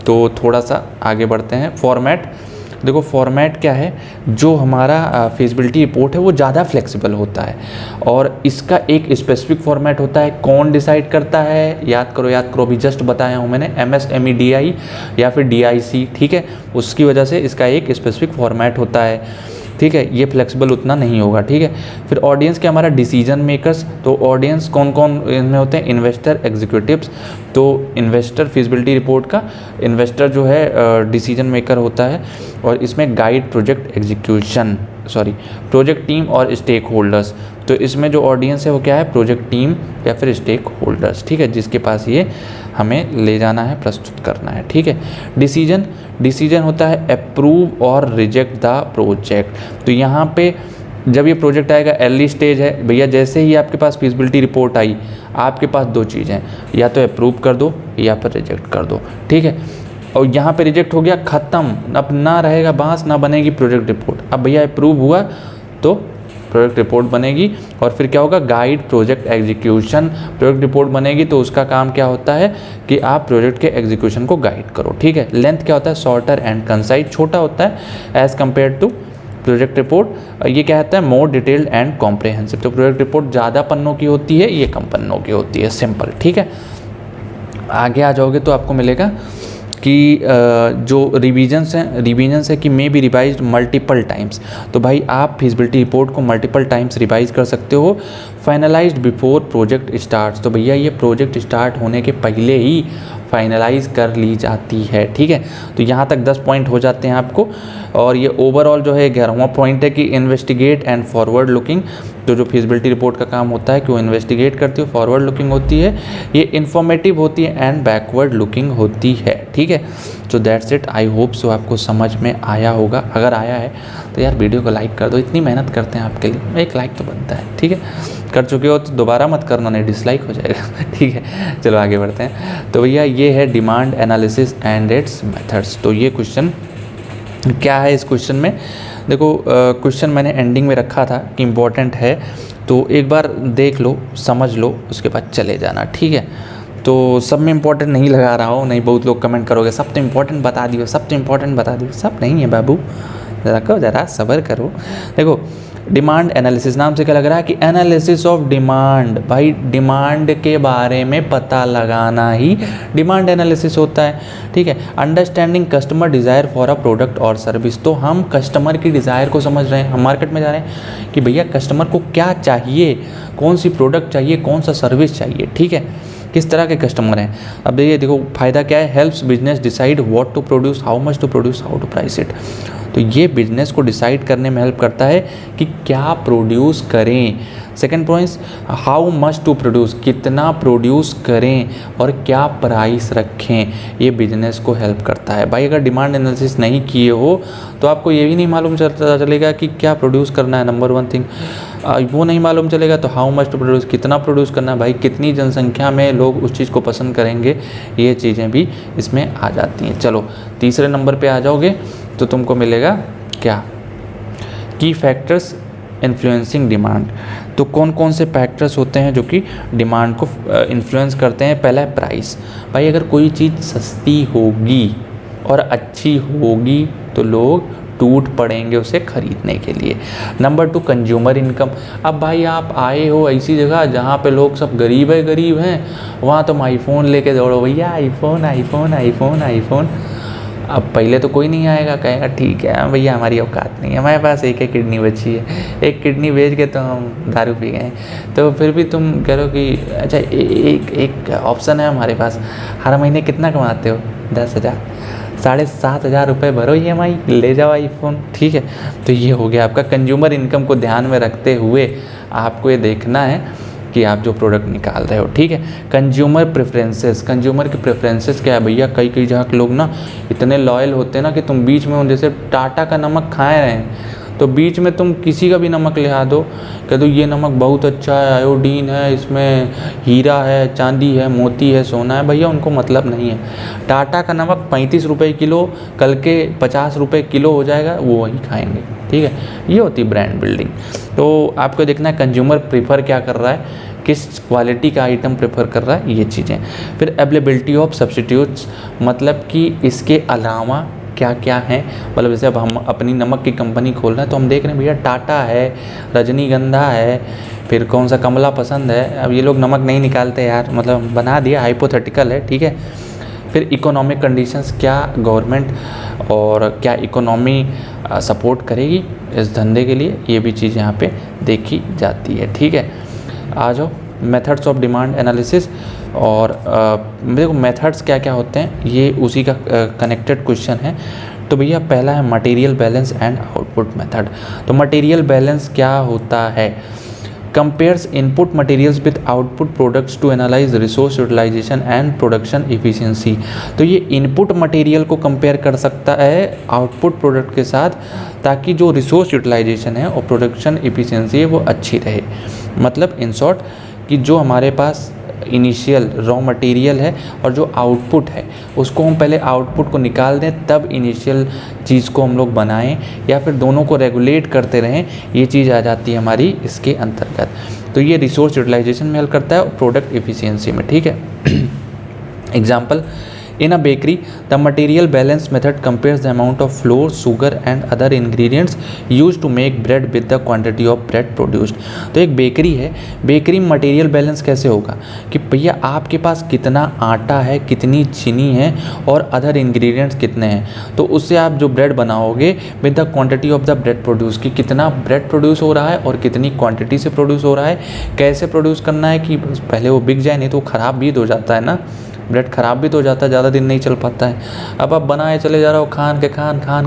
तो थोड़ा सा आगे बढ़ते हैं। फॉर्मेट, देखो फॉर्मेट क्या है, जो हमारा फिजिबिलिटी रिपोर्ट है वो ज़्यादा फ्लेक्सिबल होता है और इसका एक स्पेसिफिक फॉर्मेट होता है। कौन डिसाइड करता है, याद करो अभी जस्ट बताया हूँ मैंने, MSMEDI या फिर DIC, ठीक है। उसकी वजह से इसका एक स्पेसिफिक फॉर्मेट होता है, ठीक है। ये फ्लेक्सिबल उतना नहीं होगा, ठीक है। फिर ऑडियंस क्या हमारा, डिसीजन मेकर्स, तो ऑडियंस कौन कौन इनमें होते हैं, इन्वेस्टर एग्जीक्यूटिव्स, तो इन्वेस्टर फिजिबिलिटी रिपोर्ट का इन्वेस्टर जो है डिसीजन मेकर होता है। और इसमें guide project execution, project team और स्टेक होल्डर्स, तो इसमें जो ऑडियंस है वो क्या है, प्रोजेक्ट टीम या फिर स्टेक होल्डर्स, ठीक है, जिसके पास ये हमें ले जाना है, प्रस्तुत करना है, ठीक है। डिसीजन होता है अप्रूव और रिजेक्ट द प्रोजेक्ट, तो यहाँ पे जब ये प्रोजेक्ट आएगा अर्ली स्टेज है भैया, जैसे ही आपके पास फिजिबिलिटी रिपोर्ट आई आपके पास 2 चीज़ें, या तो अप्रूव कर दो या फिर रिजेक्ट कर दो, ठीक है। और यहाँ पे रिजेक्ट हो गया, ख़त्म, अब ना रहेगा बांस ना बनेगी प्रोजेक्ट रिपोर्ट। अब भैया अप्रूव हुआ तो प्रोजेक्ट रिपोर्ट बनेगी और फिर क्या होगा, guide project execution, project report बनेगी तो उसका काम क्या होता है कि आप प्रोजेक्ट के एग्जीक्यूशन को गाइड करो, ठीक है। लेंथ क्या होता है, शॉर्टर एंड कंसाइज, छोटा होता है as compare to project report. ये क्या होता है, मोर डिटेल्ड एंड कॉम्प्रिहेंसिव, तो प्रोजेक्ट रिपोर्ट ज़्यादा पन्नों की होती है, ये कम पन्नों की होती है, सिंपल, ठीक है। आगे आ जाओगे तो आपको मिलेगा कि जो रिवीजन्स है कि may be revise multiple times, तो भाई आप फिजिबिलिटी रिपोर्ट को मल्टीपल टाइम्स रिवाइज कर सकते हो। फाइनलाइज्ड बिफोर प्रोजेक्ट स्टार्ट्स, तो भैया ये प्रोजेक्ट स्टार्ट होने के पहले ही फाइनलाइज कर ली जाती है, ठीक है। तो यहाँ तक 10 पॉइंट हो जाते हैं आपको। और ये ओवरऑल जो है 11वां पॉइंट है कि इन्वेस्टिगेट एंड फॉरवर्ड लुकिंग, तो जो फिजिबिलिटी रिपोर्ट का काम होता है कि वो इन्वेस्टिगेट करती है, फॉरवर्ड लुकिंग होती है, ये इन्फॉर्मेटिव होती है एंड बैकवर्ड लुकिंग होती है, ठीक है। So that's it, I hope so आपको समझ में आया होगा। अगर आया है तो यार वीडियो को लाइक कर दो, इतनी मेहनत करते हैं आपके लिए, एक लाइक तो बनता है, ठीक है। कर चुके हो तो दोबारा मत करना, नहीं डिसलाइक हो जाएगा, ठीक है। चलो आगे बढ़ते हैं। तो भैया ये है demand analysis and it's methods, तो ये क्वेश्चन क्या है, इस क्वेश्चन में देखो क्वेश्चन मैंने एंडिंग में रखा था कि इम्पोर्टेंट है, तो एक बार देख लो, समझ लो, उसके बाद चले जाना, ठीक है। तो सब में इम्पोर्टेंट नहीं लगा रहा हूँ, नहीं बहुत लोग कमेंट करोगे सब तो इम्पोर्टेंट बता दियो, सब तो इम्पोर्टेंट बता दियो, सब नहीं है बाबू, ज़रा सब्र करो। देखो डिमांड एनालिसिस, नाम से क्या लग रहा है कि एनालिसिस ऑफ डिमांड, भाई डिमांड के बारे में पता लगाना ही डिमांड एनालिसिस होता है, ठीक है। Understanding customer desire for a product और सर्विस, तो हम कस्टमर की डिज़ायर को समझ रहे हैं, हम मार्केट में जा रहे हैं कि भैया कस्टमर को क्या चाहिए, कौन सी प्रोडक्ट चाहिए, कौन सा सर्विस चाहिए, ठीक है, किस तरह के कस्टमर हैं। अब ये देखो फ़ायदा क्या है, helps business decide what to produce, how much to produce, how to price it, तो ये बिजनेस को डिसाइड करने में हेल्प करता है कि क्या प्रोड्यूस करें। Second point, how much to produce, कितना प्रोड्यूस करें और क्या प्राइस रखें, ये बिजनेस को हेल्प करता है। भाई अगर डिमांड एनालिसिस नहीं किए हो तो आपको ये भी नहीं मालूम चलेगा कि क्या प्रोड्यूस करना है, नंबर वन थिंग वो नहीं मालूम चलेगा। तो हाउ मच टू प्रोड्यूस, कितना प्रोड्यूस करना है, भाई कितनी जनसंख्या में लोग उस चीज़ को पसंद करेंगे, ये चीज़ें भी इसमें आ जाती हैं। चलो तीसरे नंबर पे आ जाओगे तो तुमको मिलेगा क्या, की फैक्टर्स इन्फ्लुएंसिंग डिमांड। तो कौन कौन से फैक्टर्स होते हैं जो कि डिमांड को इन्फ्लुएंस करते हैं। पहला है प्राइस। भाई अगर कोई चीज़ सस्ती होगी और अच्छी होगी तो लोग टूट पड़ेंगे उसे खरीदने के लिए। Number 2, consumer income. अब भाई आप आए हो ऐसी जगह जहाँ पे लोग सब गरीब हैं, वहाँ तुम आईफोन लेके दौड़ो, भैया आईफोन आईफोन आईफोन आईफोन। अब पहले तो कोई नहीं आएगा, कहेगा ठीक है भैया हमारी औकात नहीं है, हमारे पास एक किडनी बची है, एक किडनी बेच के तो हम दारू पी गए। तो फिर भी तुम कह रहे हो कि अच्छा एक ऑप्शन है हमारे पास, हर महीने कितना कमाते हो, 10,000, 7,500 रुपये भरो EMI, ले जाओ आईफोन, ठीक है। तो ये हो गया आपका कंज्यूमर इनकम को ध्यान में रखते हुए आपको ये देखना है कि आप जो प्रोडक्ट निकाल रहे हो, ठीक है। कंज्यूमर प्रेफरेंसेस, कंज्यूमर की प्रेफरेंसेस क्या है भैया, कई जगह के लोग ना इतने लॉयल होते हैं ना कि तुम बीच में जैसे टाटा का नमक खाए रहे हैं तो बीच में तुम किसी का भी नमक ले आ दो, कह दो ये नमक बहुत अच्छा है, आयोडीन है, इसमें हीरा है, चांदी है, मोती है, सोना है, भैया उनको मतलब नहीं है। टाटा का नमक 35 रुपये किलो, कल के 50 रुपये किलो हो जाएगा, वो वही खाएंगे, ठीक है। ये होती है ब्रांड बिल्डिंग। तो आपको देखना है कंज्यूमर प्रीफर क्या कर रहा है, किस क्वालिटी का आइटम प्रेफर कर रहा है, ये चीज़ें। फिर अवेलेबिलिटी ऑफ सब्स्टिट्यूट्स, मतलब कि इसके अलावा क्या क्या हैं। मतलब जैसे अब हम अपनी नमक की कंपनी खोल रहे हैं तो हम देख रहे हैं भैया टाटा है, रजनीगंधा है, फिर कौन सा कमला पसंद है। अब ये लोग नमक नहीं निकालते यार, मतलब बना दिया, हाइपोथेटिकल है, ठीक है। फिर इकोनॉमिक कंडीशंस, क्या गवर्नमेंट और क्या इकोनॉमी सपोर्ट करेगी इस धंधे के लिए, ये भी चीज़ यहाँ पे देखी जाती है, ठीक है। आ जाओ मेथड्स ऑफ डिमांड एनालिसिस, और देखो मेथड्स क्या क्या होते हैं, ये उसी का कनेक्टेड क्वेश्चन है। तो भैया पहला है material balance and output method. तो मटेरियल बैलेंस क्या होता है, compares input materials with output products to analyse resource utilisation and production efficiency. तो ये इनपुट मटेरियल को कंपेयर कर सकता है आउटपुट प्रोडक्ट के साथ, ताकि जो रिसोर्स यूटिलाइजेशन है और प्रोडक्शन एफिशिएंसी है वो अच्छी रहे। मतलब इन शॉर्ट कि जो हमारे पास इनिशियल रॉ मटेरियल है और जो आउटपुट है उसको हम पहले आउटपुट को निकाल दें, तब इनिशियल चीज़ को हम लोग बनाएं, या फिर दोनों को रेगुलेट करते रहें, ये चीज़ आ जाती है हमारी इसके अंतर्गत। तो ये रिसोर्स यूटिलाइजेशन में हेल्प करता है और प्रोडक्ट एफिशिएंसी में, ठीक है। Example, in a bakery the material balance method compares the amount of flour, sugar and other ingredients used to make bread with the quantity of bread produced। तो एक बेकरी है, बेकरी में मटेरियल बैलेंस कैसे होगा कि भैया आपके पास कितना आटा है, कितनी चीनी है और अदर इंग्रेडिएंट्स कितने हैं, तो उससे आप जो ब्रेड बनाओगे with the quantity of the bread produce, कि कितना ब्रेड प्रोड्यूस हो रहा है और कितनी क्वांटिटी से प्रोड्यूस हो रहा है, कैसे प्रोड्यूस करना है कि पहले वो बिक जाए, नहीं तो ख़राब भी हो जाता है ना, ब्रेड ख़राब भी तो हो जाता है, ज़्यादा दिन नहीं चल पाता है। अब आप बनाए चले जा रहे हो, खान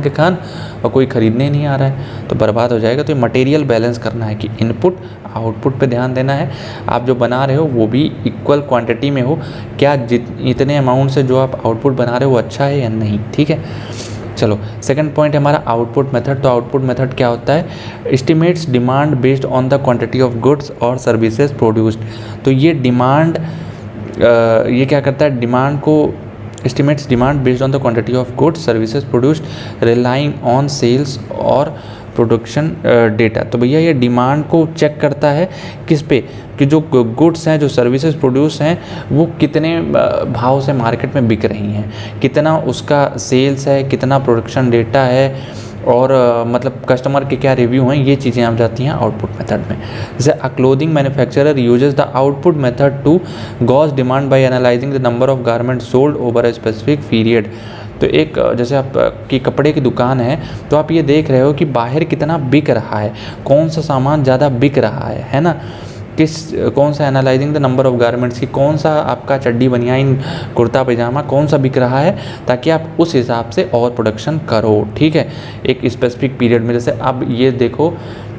के खान और कोई ख़रीदने नहीं आ रहा है तो बर्बाद हो जाएगा। तो ये मटेरियल बैलेंस करना है कि इनपुट आउटपुट पे ध्यान देना है, आप जो बना रहे हो वो भी इक्वल क्वांटिटी में हो, क्या इतने अमाउंट से जो आप आउटपुट बना रहे हो वो अच्छा है या नहीं, ठीक है। चलो सेकंड पॉइंट है हमारा आउटपुट मेथड। तो आउटपुट मेथड क्या होता है, estimates demand based on the quantity of goods और सर्विसेज प्रोड्यूस्ड। तो ये डिमांड ये क्या करता है, डिमांड को estimates demand based on the quantity of goods services produced relying on sales और प्रोडक्शन डेटा। तो भैया ये डिमांड को चेक करता है किस पे, कि जो गुड्स हैं, जो सर्विसेज प्रोड्यूस हैं, वो कितने भाव से मार्केट में बिक रही हैं, कितना उसका सेल्स है, कितना प्रोडक्शन डेटा है, और मतलब कस्टमर के क्या रिव्यू हैं, ये चीज़ें आ जाती हैं आउटपुट मेथड में। जैसे a clothing manufacturer uses the output method to gauge demand by analysing the number of garment sold over a specific period. तो एक जैसे आप की कपड़े की दुकान है तो आप ये देख रहे हो कि बाहर कितना बिक रहा है, कौन सा सामान ज़्यादा बिक रहा है ना। कौन सा analysing the number of garments की कौन सा आपका चड्डी बनियाइन कुर्ता पैजामा कौन सा बिक रहा है, ताकि आप उस हिसाब से और प्रोडक्शन करो। ठीक है, एक स्पेसिफिक पीरियड में, जैसे अब ये देखो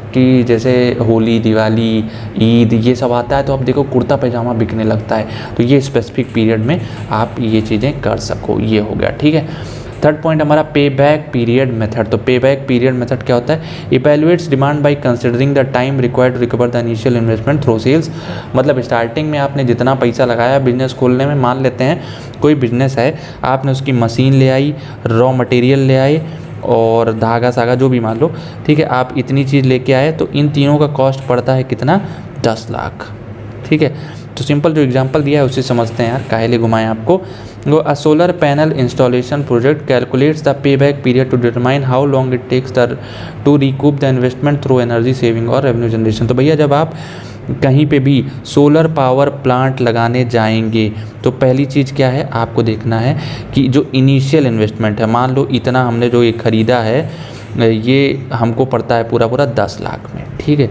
कि जैसे होली, दिवाली, ईद ये सब आता है तो अब देखो कुर्ता पैजामा बिकने लगता है, तो ये स्पेसिफिक पीरियड में आप ये चीज़ें कर सको। ये हो गया। ठीक है, थर्ड पॉइंट हमारा पे बैक पीरियड मेथड। तो पे बैक पीरियड मेथड क्या होता है? Evaluates demand by considering the time required to recover the initial investment through sales. मतलब स्टार्टिंग में आपने जितना पैसा लगाया बिजनेस खोलने में, मान लेते हैं कोई बिजनेस है, आपने उसकी मशीन ले आई, रॉ मटेरियल ले आए और धागा सागा जो भी मान लो, ठीक है, आप इतनी चीज़ लेके आए, तो इन तीनों का कॉस्ट पड़ता है कितना? 10 लाख। ठीक है, तो सिंपल जो एग्जांपल दिया है उसे समझते हैं यार, काहे ले घुमाएं आपको। A solar panel installation project calculates the payback period to determine how long it takes to recoup the investment through energy saving और रेवेन्यू जनरेशन। तो भैया जब आप कहीं पे भी सोलर पावर प्लांट लगाने जाएंगे तो पहली चीज़ क्या है, आपको देखना है कि जो इनिशियल इन्वेस्टमेंट है, मान लो इतना हमने जो ये ख़रीदा है, ये हमको पड़ता है पूरा 10 लाख में। ठीक है,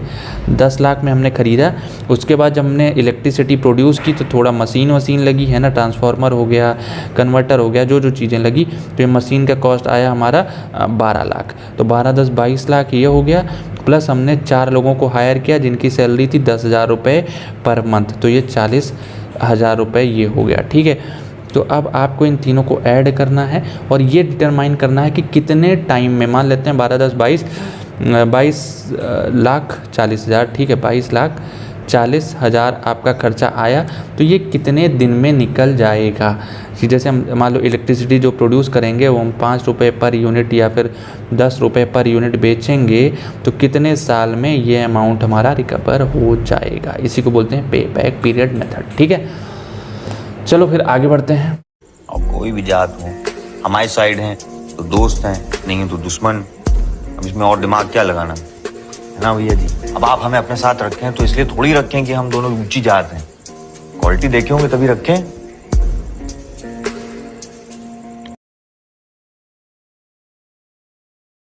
10 लाख में हमने ख़रीदा, उसके बाद जब हमने इलेक्ट्रिसिटी प्रोड्यूस की तो थोड़ा मशीन लगी है ना, ट्रांसफार्मर हो गया, कन्वर्टर हो गया, जो चीज़ें लगी, तो ये मशीन का कॉस्ट आया हमारा 12 लाख। तो 12 10 22 लाख ये हो गया, प्लस हमने 4 लोगों को हायर किया जिनकी सैलरी थी 10,000 रुपये पर मंथ, तो ये 40,000 रुपये ये हो गया। ठीक है, तो अब आपको इन तीनों को ऐड करना है और ये डिटरमाइन करना है कि कितने टाइम में, मान लेते हैं 12 10 22 लाख 40,000। ठीक है, 22 लाख 40,000 आपका खर्चा आया, तो ये कितने दिन में निकल जाएगा। कि जैसे हम मान लो इलेक्ट्रिसिटी जो प्रोड्यूस करेंगे वो हम 5 रुपये पर यूनिट या फिर 10 रुपये पर यूनिट बेचेंगे, तो कितने साल में ये अमाउंट हमारा रिकवर हो जाएगा। इसी को बोलते हैं पे बैक पीरियड मेथड। ठीक है, चलो फिर आगे बढ़ते हैं। और कोई भी जात हो, हमारी साइड हैं तो दोस्त हैं, नहीं तो दुश्मन। अब इसमें और दिमाग क्या लगाना है ना भैया जी। अब आप हमें अपने साथ रखें तो इसलिए थोड़ी रखें कि हम दोनों ऊंची जात हैं, क्वालिटी देखे होंगे तभी रखें।